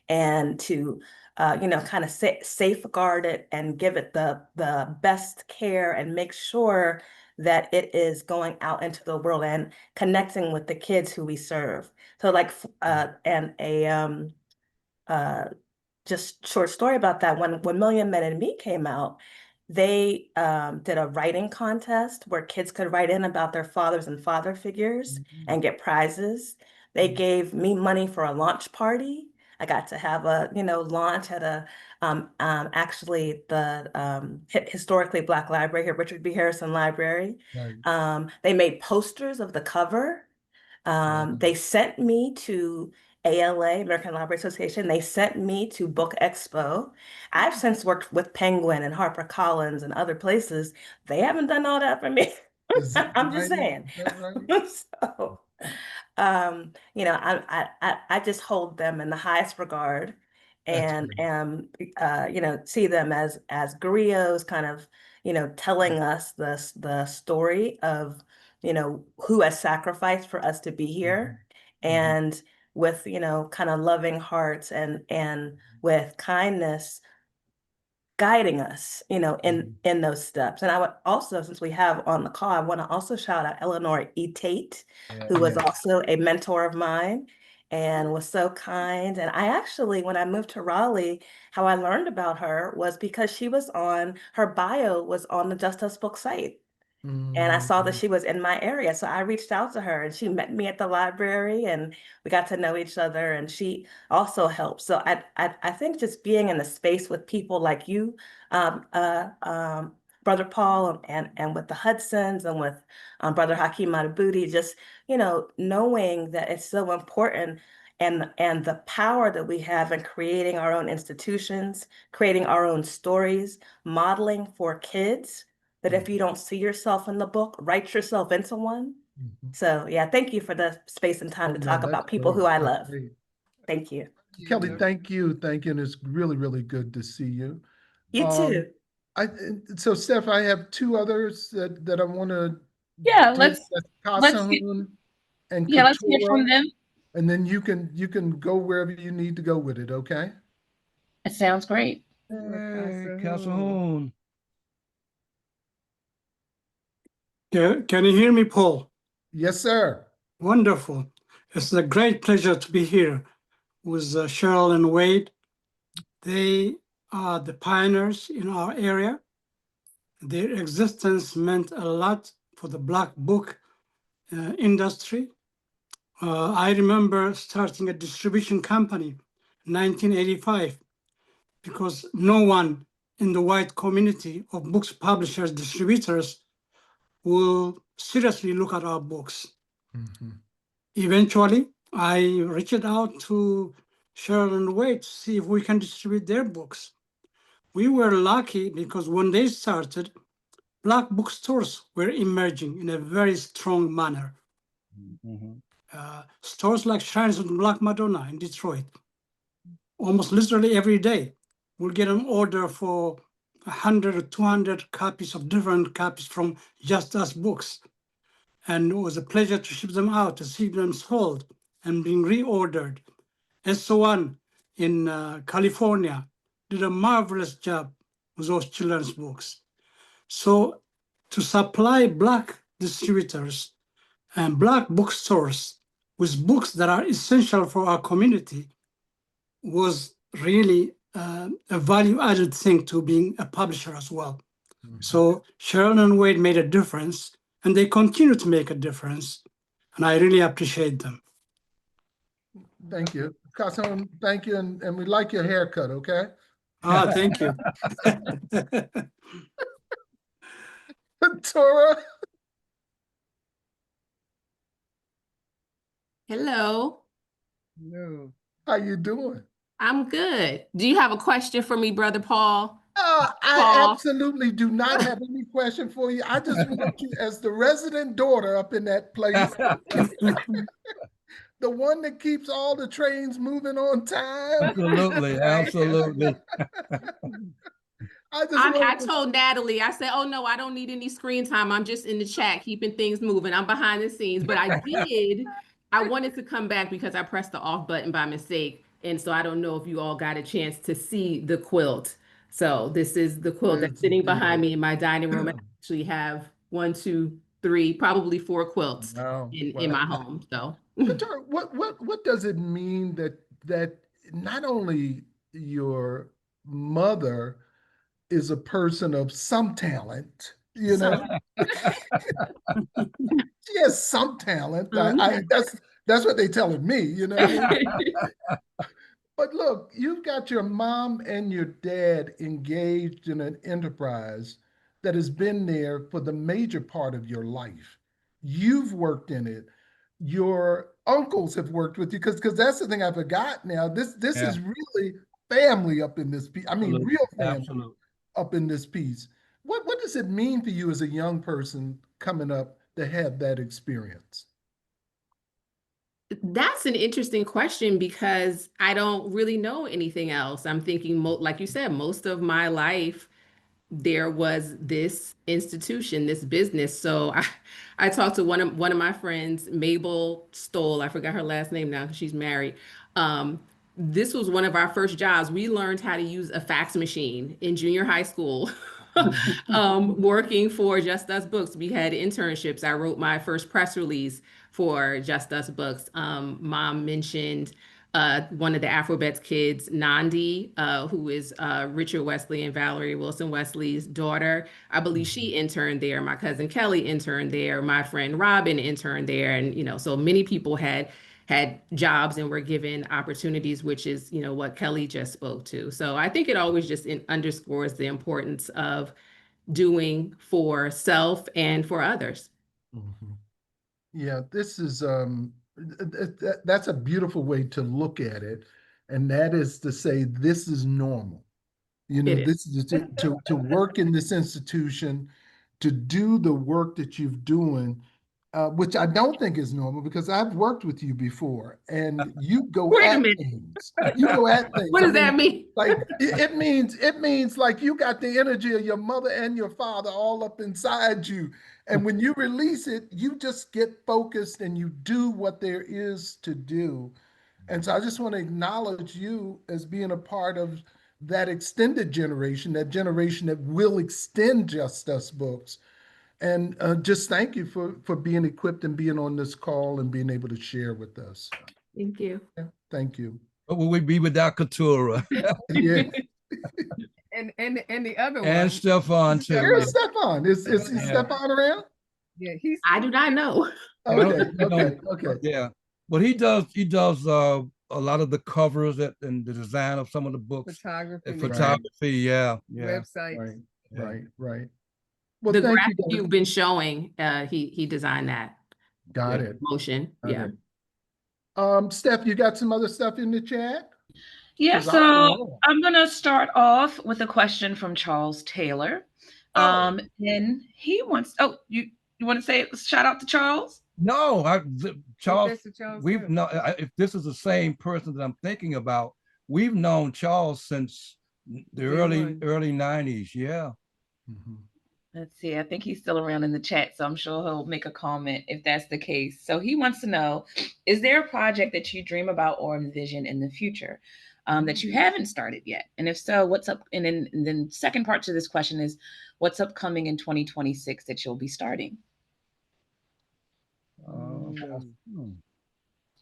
H: and to kind of safeguard it and give it the best care and make sure that it is going out into the world and connecting with the kids who we serve. So like and a just short story about that, when Million Men and Me came out, they did a writing contest where kids could write in about their fathers and father figures and get prizes. They gave me money for a launch party. I got to have a, launch at a, actually the historically Black library here, Richard B. Harrison Library.
D: Right.
H: They made posters of the cover. They sent me to ALA, American Library Association. They sent me to Book Expo. I've since worked with Penguin and HarperCollins and other places. They haven't done all that for me. I'm just saying.
D: Right?
H: So, I just hold them in the highest regard, and see them as griots, kind of, telling us the story of, who has sacrificed for us to be here, and with, kind of loving hearts and with kindness guiding us, in those steps. And I would also, since we have on the call, I want to also shout out Eleanor E. Tate, who was also a mentor of mine and was so kind. And I actually, when I moved to Raleigh, how I learned about her was because her bio was on the Just Us Book site. And I saw that she was in my area. So I reached out to her, and she met me at the library, and we got to know each other, and she also helped. So I think just being in the space with people like you, Brother Paul, and with the Hudsons, and with Brother Hakeem Madabuti, just, knowing that it's so important, and the power that we have in creating our own institutions, creating our own stories, modeling for kids, that if you don't see yourself in the book, write yourself into one. So yeah, thank you for the space and time to talk about people who I love. Thank you.
D: Kelly, thank you. Thank you. And it's really, really good to see you.
H: You too.
D: So Steph, I have two others that I want to
B: let's hear from them.
D: And then you can go wherever you need to go with it, okay?
B: It sounds great.
E: Hey, Calhoun.
I: Can you hear me, Paul?
D: Yes, sir.
I: Wonderful. It's a great pleasure to be here with Cheryl and Wade. They are the pioneers in our area. Their existence meant a lot for the Black book industry. I remember starting a distribution company in 1985 because no one in the white community of books publishers, distributors will seriously look at our books. Eventually, I reached out to Cheryl and Wade to see if we can distribute their books. We were lucky because when they started, Black bookstores were emerging in a very strong manner. Stores like Shrines of the Black Madonna in Detroit, almost literally every day, we'll get an order for 100 or 200 copies of different copies from Just Us Books. And it was a pleasure to ship them out, to see them sold and being reordered. SO1 in California did a marvelous job with those children's books. So to supply Black distributors and Black bookstores with books that are essential for our community was really a value-added thing to being a publisher as well. So Cheryl and Wade made a difference, and they continue to make a difference, and I really appreciate them.
D: Thank you. Carson, thank you, and we like your haircut, okay?
I: Thank you.
D: Tora,
G: Hello.
F: No.
D: how you doing?
G: I'm good. Do you have a question for me, Brother Paul?
D: I
G: Paul.
D: absolutely do not have any question for you. I just want you, as the resident daughter up in that place, the one that keeps all the trains moving on time.
E: Absolutely, absolutely.
G: I told Natalie, I said, oh no, I don't need any screen time. I'm just in the chat keeping things moving. I'm behind the scenes. But I wanted to come back because I pressed the off button by mistake. And so I don't know if you all got a chance to see the quilt. So this is the quilt that's sitting behind me in my dining room. I actually have 1, 2, 3, probably 4 quilts in my home. So
D: what does it mean that not only your mother is a person of some talent, you know? She has some talent. That's what they telling me, you know what I mean? But look, you've got your mom and your dad engaged in an enterprise that has been there for the major part of your life. You've worked in it. Your uncles have worked with you because that's the thing I forgot now. This is really family up in this piece. I mean, real family up in this piece. What does it mean for you as a young person coming up to have that experience?
G: That's an interesting question because I don't really know anything else. I'm thinking, like you said, most of my life, there was this institution, this business. So I talked to one of my friends, Mabel Stoll. I forgot her last name now because she's married. This was one of our first jobs. We learned how to use a fax machine in junior high school. Working for Just Us Books. We had internships. I wrote my first press release for Just Us Books. Mom mentioned one of the AFRO-BETS kids, Nandi, who is Richard Wesley and Valerie Wilson Wesley's daughter. I believe she interned there. My cousin Kelly interned there. My friend Robin interned there. And, so many people had jobs and were given opportunities, which is, what Kelly just spoke to. So I think it always just underscores the importance of doing for self and for others.
D: Mm-hmm. Yeah, this is that's a beautiful way to look at it, and that is to say this is normal. This is to work in this institution, to do the work that you're doing, which I don't think is normal because I've worked with you before, and you go at things. You go at things.
G: What does that mean?
D: Like it means like you got the energy of your mother and your father all up inside you. And when you release it, you just get focused and you do what there is to do. And so I just want to acknowledge you as being a part of that extended generation, that generation that will extend Just Us Books. And just thank you for being equipped and being on this call and being able to share with us.
G: Thank you.
D: Yeah, thank you.
E: What would we be without Katura?
D: Yeah.
F: And the other one.
E: And Stefan too.
D: Here's Stefan. Is Stefan around?
F: Yeah,
G: I do not know.
D: Okay.
E: Yeah. But he does a lot of the covers and the design of some of the books. Photography, yeah.
F: Websites.
D: Right. Well,
G: the graphic you've been showing, he designed that.
D: Got it.
G: Motion.
D: Steph, you got some other stuff in the chat?
B: Yeah, so I'm going to start off with a question from Charles Taylor. And he wants, you want to say shout out to Charles?
E: No, Charles, we've known, if this is the same person that I'm thinking about, we've known Charles since the early 90s. Yeah.
D: Mm-hmm.
B: Let's see. I think he's still around in the chat, so I'm sure he'll make a comment if that's the case. So he wants to know, is there a project that you dream about or envision in the future that you haven't started yet? And if so, what's up? And then second part to this question is, what's upcoming in 2026 that you'll be starting?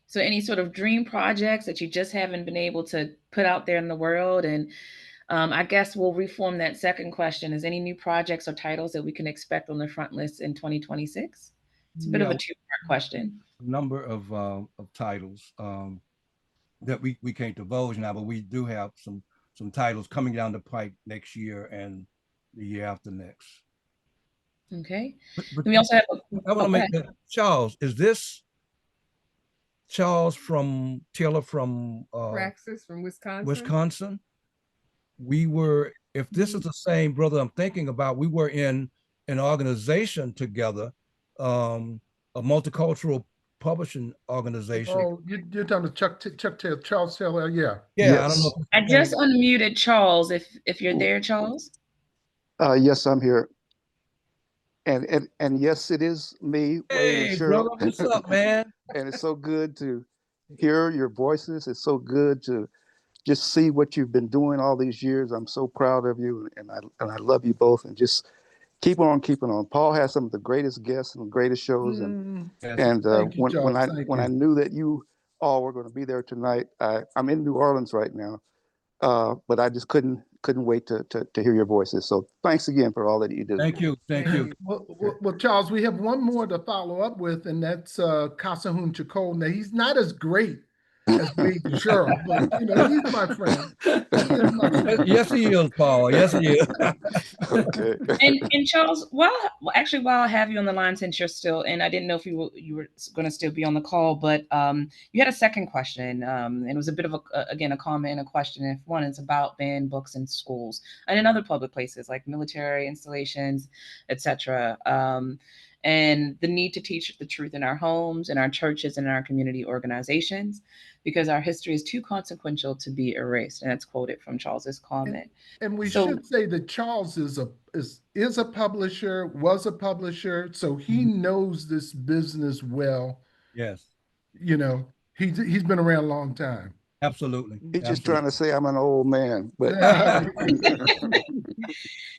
B: So any sort of dream projects that you just haven't been able to put out there in the world? And I guess we'll reform that second question. Is any new projects or titles that we can expect on the front list in 2026? It's a bit of a two-part question.
E: A number of titles. that we can't divulge now, but we do have some titles coming down the pike next year and the year after next.
B: Okay.
E: But
B: We also have.
E: I want to make that, Charles, is this Charles from Taylor from
F: Praxis from Wisconsin.
E: Wisconsin? We were, if this is the same brother I'm thinking about, we were in an organization together, a multicultural publishing organization.
D: Oh, you're talking to Charles Taylor, yeah.
E: Yeah,
J: Yes.
E: I don't know.
B: I just unmuted Charles. If you're there, Charles.
J: Yes, I'm here. And yes, it is me, Wade and
E: Hey,
J: Cheryl.
E: brother, what's up, man?
J: And it's so good to hear your voices. It's so good to just see what you've been doing all these years. I'm so proud of you, and I love you both. And just keep on keeping on. Paul has some of the greatest guests and the greatest shows. And
D: Thank you, Charles.
J: when I knew that you all were going to be there tonight, I'm in New Orleans right now, but I just couldn't wait to hear your voices. So thanks again for all that you do.
E: Thank you.
D: Well, Charles, we have one more to follow up with, and that's Kasahun Chacol. Now, he's not as great as Wade and Cheryl, but he's my friend. He is my friend.
E: Yes, he is, Paul. Yes, he is.
J: Okay.
B: And Charles, while I have you on the line, since you're still, and I didn't know if you were going to still be on the call, but you had a second question, and it was a bit of a comment, a question. If one is about banned books in schools and in other public places like military installations, etc. And the need to teach the truth in our homes, in our churches, and in our community organizations, because our history is too consequential to be erased. And that's quoted from Charles's comment.
D: And we should say that Charles is a publisher, was a publisher, so he knows this business well.
E: Yes.
D: He's been around a long time.
E: Absolutely.
J: He's just trying to say I'm an old man, but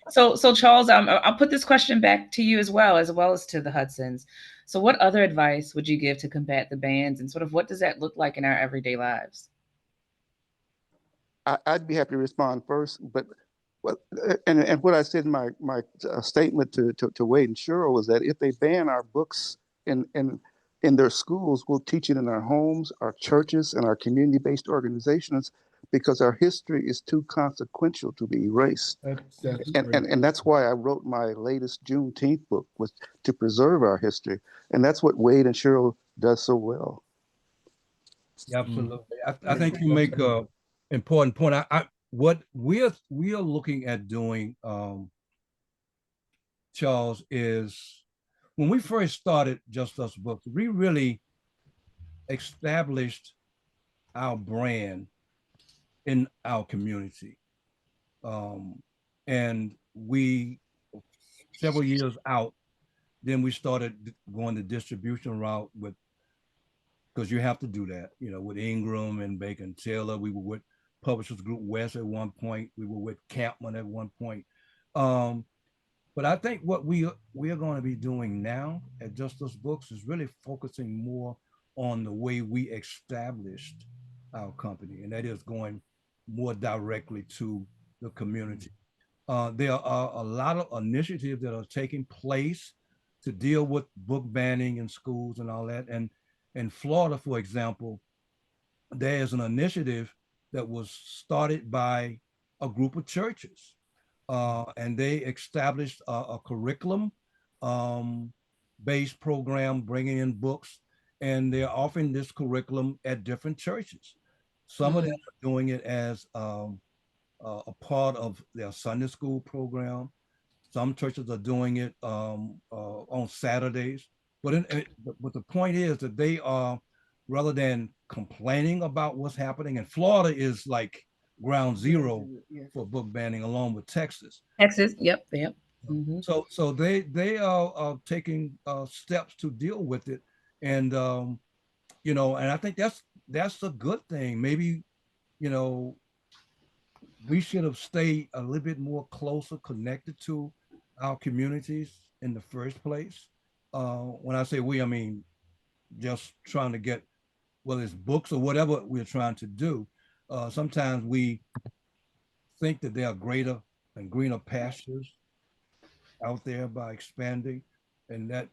B: So Charles, I'll put this question back to you as well as to the Hudsons. So what other advice would you give to combat the bans, and sort of what does that look like in our everyday lives?
J: I'd be happy to respond first, but what I said in my statement to Wade and Cheryl was that if they ban our books in their schools, we'll teach it in our homes, our churches, and our community-based organizations, because our history is too consequential to be erased. And that's why I wrote my latest Juneteenth book, was to preserve our history. And that's what Wade and Cheryl does so well.
E: Absolutely. I think you make a important point. What we are looking at doing, Charles, is when we first started Just Us Books, we really established our brand in our community. And we, several years out, then we started going the distribution route because you have to do that, with Ingram and Bacon Taylor. We were with Publishers Group West at one point. We were with Campman at one point. But I think what we are going to be doing now at Just Us Books is really focusing more on the way we established our company, and that is going more directly to the community. There are a lot of initiatives that are taking place to deal with book banning in schools and all that. And in Florida, for example, there is an initiative that was started by a group of churches, and they established a curriculum based program bringing in books, and they're offering this curriculum at different churches. Some of them are doing it as a part of their Sunday school program. Some churches are doing it on Saturdays. But the point is that they are, rather than complaining about what's happening, and Florida is like ground zero for book banning, along with Texas.
B: Yep. Mm-hmm.
E: So they are taking steps to deal with it, and and I think that's a good thing. Maybe we should have stayed a little bit more closer connected to our communities in the first place. When I say we, I mean just trying to get, whether it's books or whatever we're trying to do. Sometimes we think that there are greater and greener pastures out there by expanding, and that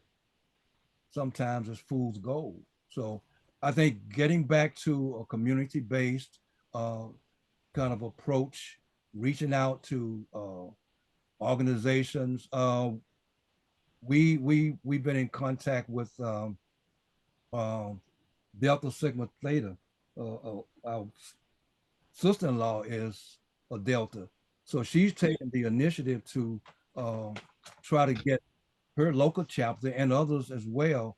E: sometimes is fool's gold. So I think getting back to a community-based kind of approach, reaching out to organizations. We've been in contact with um, Delta Sigma Theta. Our sister-in-law is a Delta, so she's taken the initiative to try to get her local chapter and others as well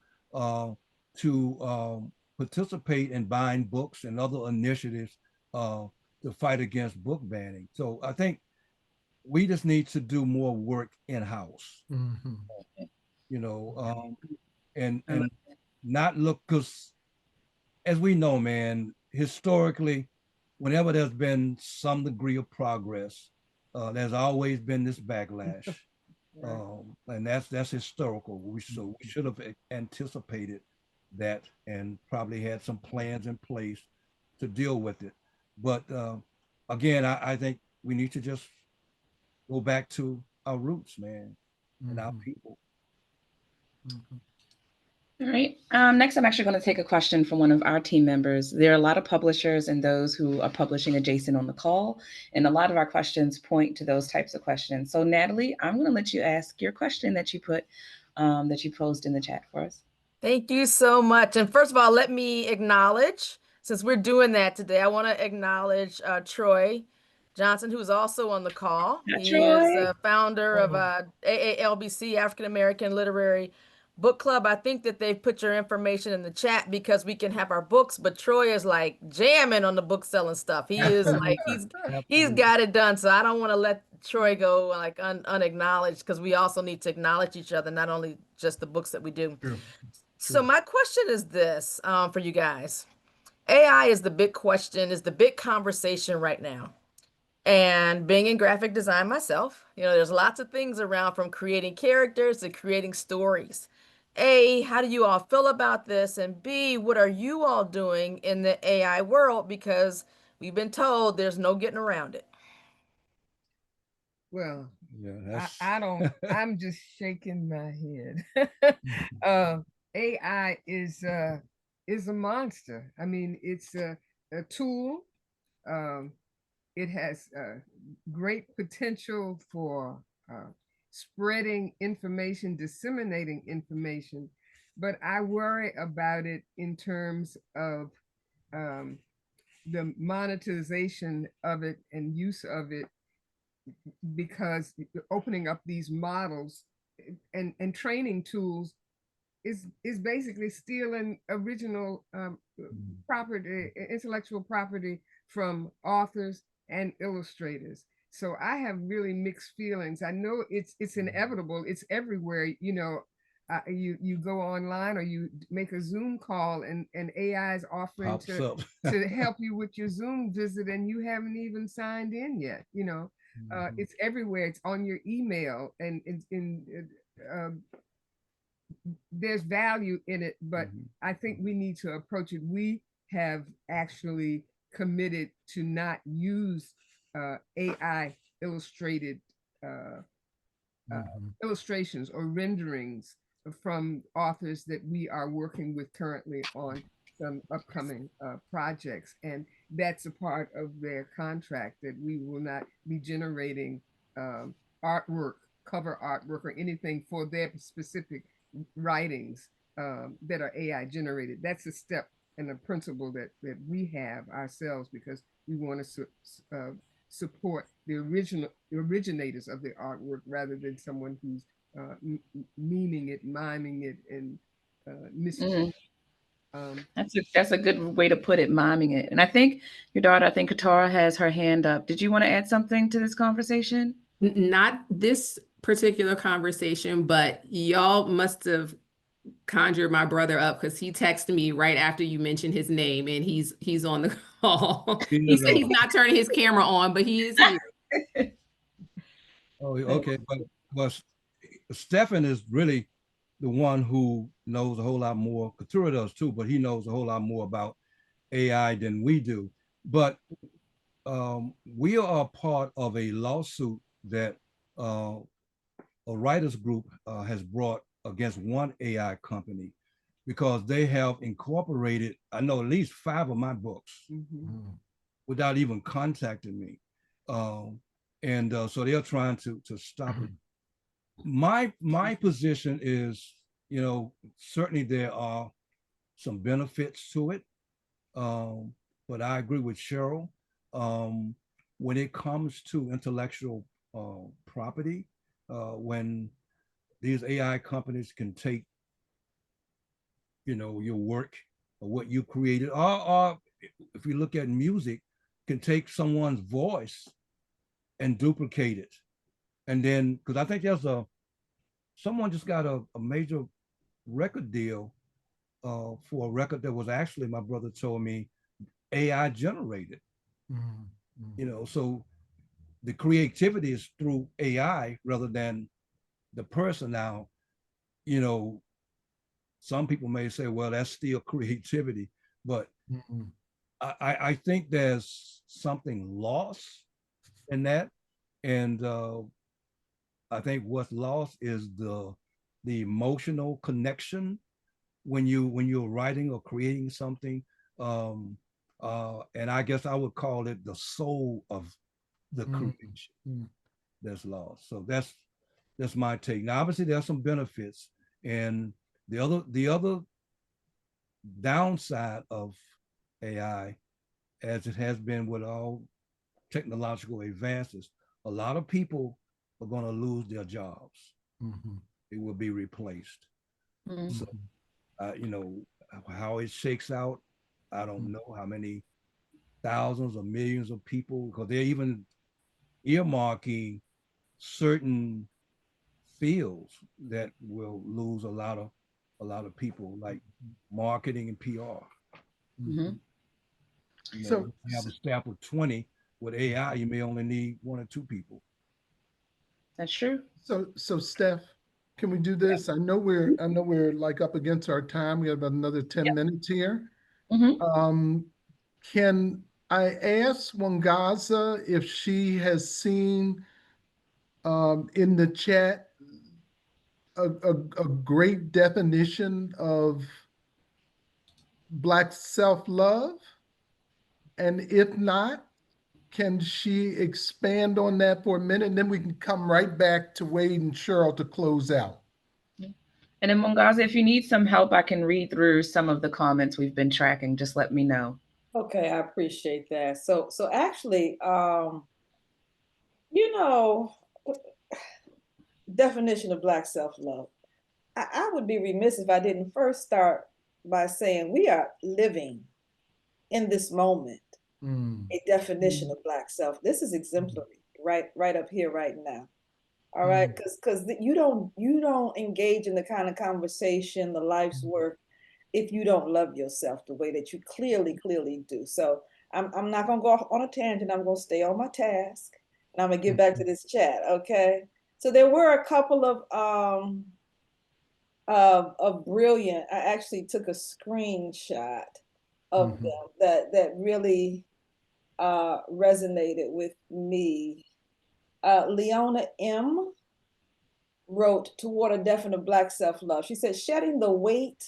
E: to participate in buying books and other initiatives to fight against book banning. So I think we just need to do more work in-house, you know, and not look, because as we know, man, historically, whenever there's been some degree of progress, there's always been this backlash. And that's historical. We should have anticipated that and probably had some plans in place to deal with it. But again, I think we need to just go back to our roots, man, and our people.
B: All right. Next, I'm actually going to take a question from one of our team members. There are a lot of publishers and those who are publishing adjacent on the call, and a lot of our questions point to those types of questions. So, Natalie, I'm going to let you ask your question that you put, that you posed in the chat for us.
C: Thank you so much. And first of all, let me acknowledge, since we're doing that today, I want to acknowledge Troy Johnson, who's also on the call. He is the founder of AALBC, African American Literary Book Club. I think that they've put your information in the chat because we can have our books, but Troy is like jamming on the book selling stuff. He is like, he's got it done. So I don't want to let Troy go like unacknowledged, because we also need to acknowledge each other, not only just the books that we do. True. So my question is this for you guys. AI is the big question, is the big conversation right now. And being in graphic design myself, you know, there's lots of things around, from creating characters to creating stories. A, how do you all feel about this? And B, what are you all doing in the AI world? Because we've been told there's no getting around it.
F: Well,
E: yeah,
F: I'm just shaking my head. AI is a monster. I mean, it's a tool. It has great potential for spreading information, disseminating information, but I worry about it in terms of the monetization of it and use of it, because opening up these models and training tools is basically stealing original property, intellectual property from authors and illustrators. So I have really mixed feelings. I know it's inevitable. It's everywhere. You know, you go online or you make a Zoom call and AI is offering to help you with your Zoom visit, and you haven't even signed in yet. You know, it's everywhere. It's on your email, and there's value in it, but I think we need to approach it. We have actually committed to not use AI illustrated illustrations or renderings from authors that we are working with currently on some upcoming projects. And that's a part of their contract, that we will not be generating artwork, cover artwork, or anything for their specific writings that are AI generated. That's a step and a principle that we have ourselves, because we want to support the originators of the artwork, rather than someone who's memeing it, miming it, and misusing it.
B: That's a good way to put it, miming it. And I think your daughter, I think Katara, has her hand up. Did you want to add something to this conversation?
G: Not this particular conversation, but y'all must have conjured my brother up, because he texted me right after you mentioned his name, and he's on the call. He said he's not turning his camera on, but he is here.
E: Oh, okay. But Stefan is really the one who knows a whole lot more. Katura does too, but he knows a whole lot more about AI than we do. But we are part of a lawsuit that a writers group has brought against one AI company, because they have incorporated, I know, at least 5 of my books without even contacting me. So they're trying to stop it. My position is, certainly there are some benefits to it. But I agree with Cheryl. When it comes to intellectual property, when these AI companies can take, your work or what you created, or if you look at music, can take someone's voice and duplicate it. And then, because I think someone just got a major record deal for a record that was actually, my brother told me, AI generated. So the creativity is through AI rather than the person. Now, some people may say, well, that's still creativity, but I think there's something lost in that. And I think what's lost is the emotional connection when you're writing or creating something. And I guess I would call it the soul of the creation that's lost. So that's my take. Now, obviously, there's some benefits, and the other downside of AI, as it has been with all technological advances, a lot of people are going to lose their jobs. They will be replaced. So, how it shakes out, I don't know how many thousands or millions of people, because they're even earmarking certain fields that will lose a lot of people, like marketing and PR. So you have a staff of 20. With AI, you may only need 1 or 2 people.
B: That's true.
D: So Steph, can we do this? I know we're like up against our time. We have about another 10 minutes here. Can I ask Wangaza if she has seen in the chat a great definition of Black self-love? And if not, can she expand on that for a minute? And then we can come right back to Wade and Cheryl to close out.
B: And then Mungaza, if you need some help, I can read through some of the comments we've been tracking. Just let me know.
A: Okay, I appreciate that. So actually, definition of Black self-love. I would be remiss if I didn't first start by saying we are living in this moment a definition of Black self. This is exemplary, right up here, right now. All right, because you don't engage in the kind of conversation, the life's work, if you don't love yourself the way that you clearly do. So I'm not gonna go off on a tangent. I'm gonna stay on my task, and I'm gonna get back to this chat. Okay. So there were a couple of brilliant. I actually took a screenshot of them that really resonated with me. Leona M. wrote toward a definite Black self-love. She said, shedding the weight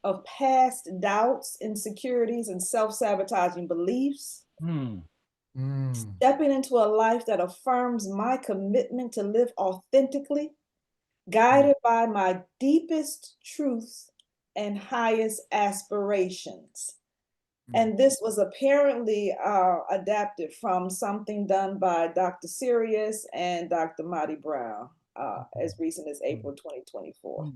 A: of past doubts, insecurities, and self-sabotaging beliefs, stepping into a life that affirms my commitment to live authentically, guided by my deepest truths and highest aspirations. And this was apparently adapted from something done by Dr. Sirius and Dr. Marty Brown as recent as April 2024.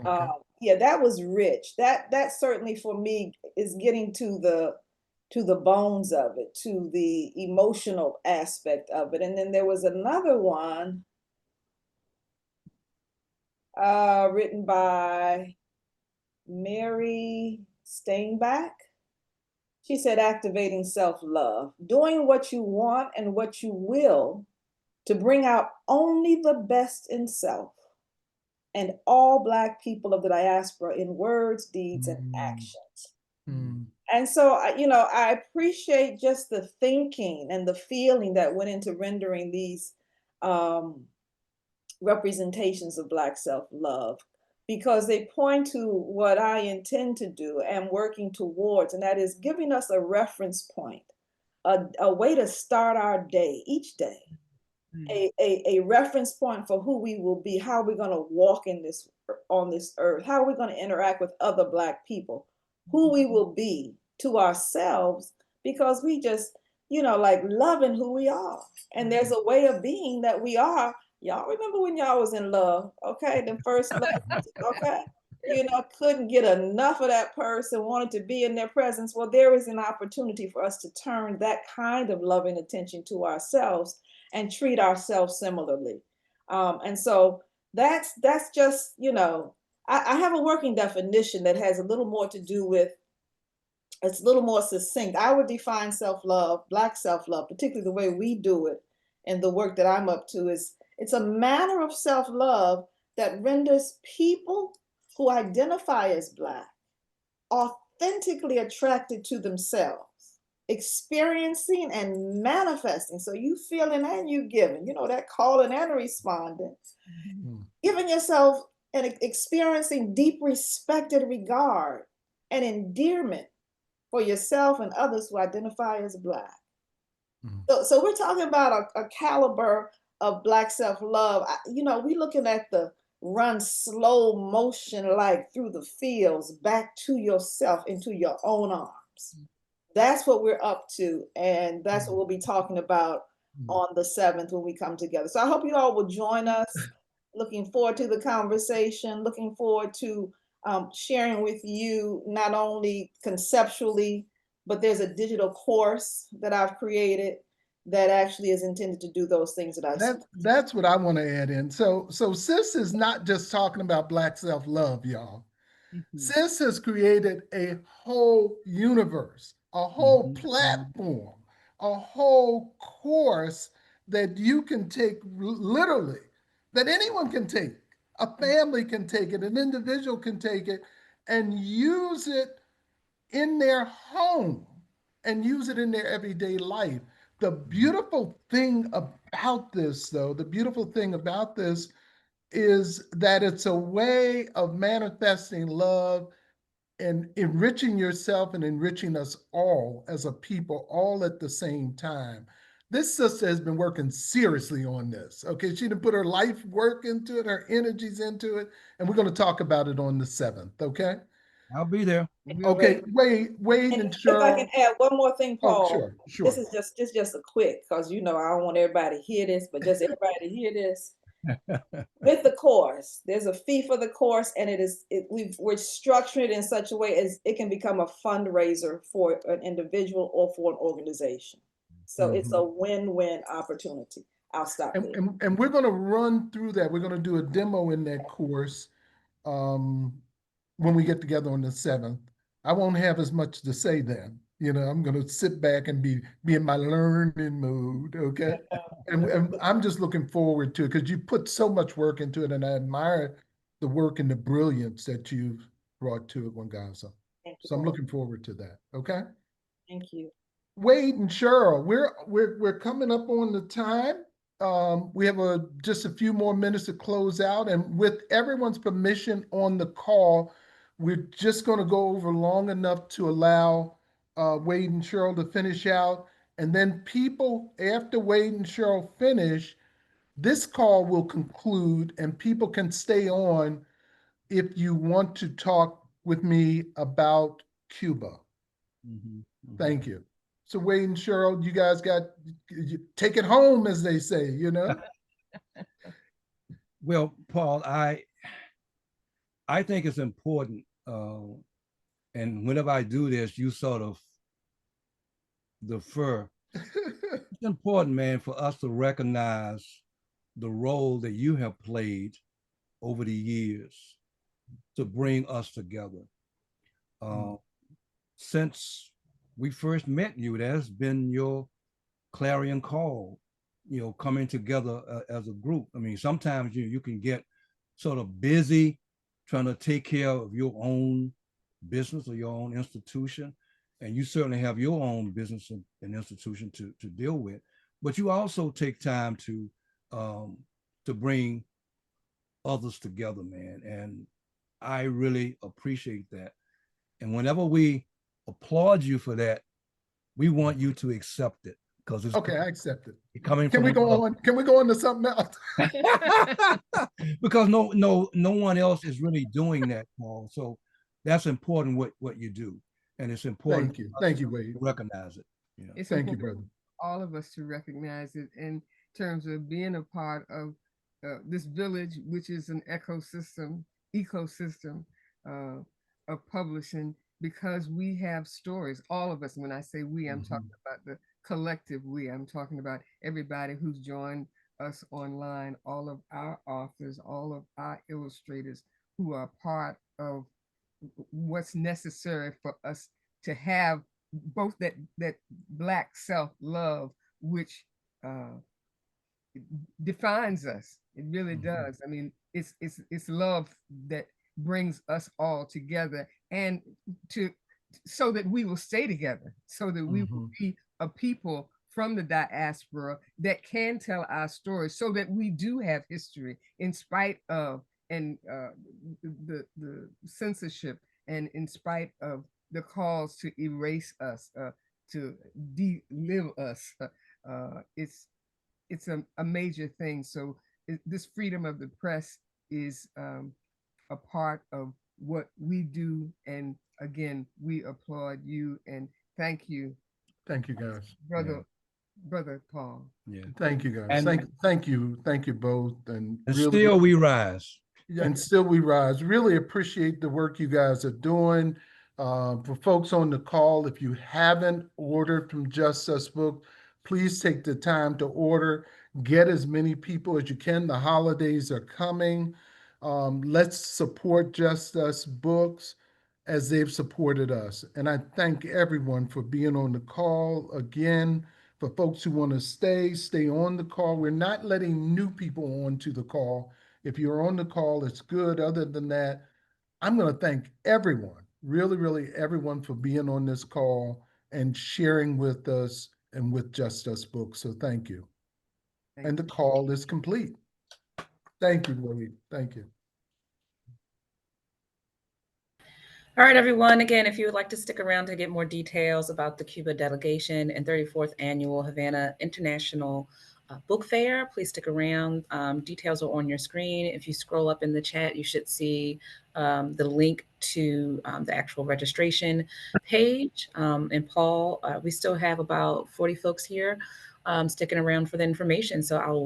D: Okay.
A: Yeah, that was rich. That certainly for me is getting to the bones of it, to the emotional aspect of it. And then there was another one written by Mary Steinbach. She said, activating self-love, doing what you want and what you will to bring out only the best in self and all Black people of the diaspora in words, deeds, and actions. And so, I appreciate just the thinking and the feeling that went into rendering these representations of Black self-love. because they point to what I intend to do and working towards, and that is giving us a reference point, a way to start our day, each day, a reference point for who we will be, how we're going to walk on this earth, how we're going to interact with other Black people, who we will be to ourselves, because we just, like loving who we are. And there's a way of being that we are. Y'all remember when y'all was in love, okay? The first love, okay? Couldn't get enough of that person, wanted to be in their presence. Well, there is an opportunity for us to turn that kind of loving attention to ourselves and treat ourselves similarly. And so that's just, I have a working definition that has a little more to do with, it's a little more succinct. I would define self-love, Black self-love, particularly the way we do it and the work that I'm up to, is it's a manner of self-love that renders people who identify as Black authentically attracted to themselves, experiencing and manifesting. So you feeling and you giving, that calling and responding, giving yourself and experiencing deep respect and regard and endearment for yourself and others who identify as Black. So we're talking about a caliber of Black self-love. We looking at the run slow motion, like through the fields, back to yourself, into your own arms. That's what we're up to. And that's what we'll be talking about on the 7th when we come together. So I hope you all will join us. Looking forward to the conversation, looking forward to sharing with you, not only conceptually, but there's a digital course that I've created that actually is intended to do those things that I said.
D: That's what I want to add in. So Sis is not just talking about Black self-love, y'all. Sis has created a whole universe, a whole platform, a whole course that you can take literally, that anyone can take. A family can take it, an individual can take it and use it in their home and use it in their everyday life. The beautiful thing about this, though, is that it's a way of manifesting love and enriching yourself and enriching us all as a people, all at the same time. This sister has been working seriously on this. Okay, she done put her life work into it, her energies into it, and we're going to talk about it on the 7th. Okay,
E: I'll be there.
D: Okay, Wade and Cheryl.
A: If I can add one more thing, Paul.
D: Oh, sure.
A: This is just a quick, because I don't want everybody to hear this, but just everybody to hear this. With the course, there's a fee for the course, and we're structuring it in such a way as it can become a fundraiser for an individual or for an organization. So it's a win-win opportunity. I'll stop there.
D: And we're going to run through that. We're going to do a demo in that course when we get together on the 7th. I won't have as much to say then. I'm going to sit back and be in my learning mood, okay? And I'm just looking forward to it because you put so much work into it, and I admire the work and the brilliance that you've brought to it, Wangaza. So I'm looking forward to that, okay?
A: Thank you.
D: Wade and Cheryl, we're coming up on the time. We have just a few more minutes to close out, and with everyone's permission on the call, we're just going to go over long enough to allow Wade and Cheryl to finish out. And then people, after Wade and Cheryl finish, this call will conclude and people can stay on if you want to talk with me about Cuba. Thank you. So Wade and Cheryl, you guys take it home, as they say,
E: Well, Paul, I think it's important, and whenever I do this, you sort of defer. It's important, man, for us to recognize the role that you have played over the years to bring us together. Since we first met you, that's been your clarion call, coming together as a group. I mean, sometimes you can get sort of busy trying to take care of your own business or your own institution. And you certainly have your own business and institution to deal with, but you also take time to bring others together, man. And I really appreciate that. And whenever we applaud you for that, we want you to accept it because it's
D: Okay, I accept it.
E: coming
D: Can
E: from
D: we go on? Can we go on to something else?
E: because no one else is really doing that, Paul. So that's important what you do, and it's important.
D: Thank you, Wade.
E: To recognize it. You know?
F: It's
D: Thank you,
F: important
D: brother.
F: for all of us to recognize it in terms of being a part of this village, which is an ecosystem of publishing, because we have stories, all of us. When I say we, I'm talking about the collective we. I'm talking about everybody who's joined us online, all of our authors, all of our illustrators who are part of what's necessary for us to have both that Black self-love, which defines us. It really does. I mean, it's love that brings us all together, and so that we will stay together, so that we will be a people from the diaspora that can tell our stories, so that we do have history in spite of the censorship, and in spite of the calls to erase us, to de-live us. It's a major thing. So this freedom of the press is a part of what we do. And again, we applaud you and thank you.
D: Thank you, guys.
F: Brother Paul.
E: Yeah.
D: Thank you, guys. Thank you both. And really,
E: still we rise.
D: And still we rise. Really appreciate the work you guys are doing. For folks on the call, if you haven't ordered from Just Us Book, please take the time to order. Get as many people as you can. The holidays are coming. Let's support Just Us Books as they've supported us. And I thank everyone for being on the call. Again, for folks who want to stay on the call. We're not letting new people onto the call. If you're on the call, it's good. Other than that, I'm going to thank everyone, really everyone, for being on this call and sharing with us and with Just Us Books. So thank you. And the call is complete. Thank you, Wade. Thank you.
B: All right, everyone. Again, if you would like to stick around to get more details about the Cuba delegation and 34th Annual Havana International Book Fair, please stick around. Details are on your screen. If you scroll up in the chat, you should see the link to the actual registration page. And Paul, we still have about 40 folks here sticking around for the information. So I'll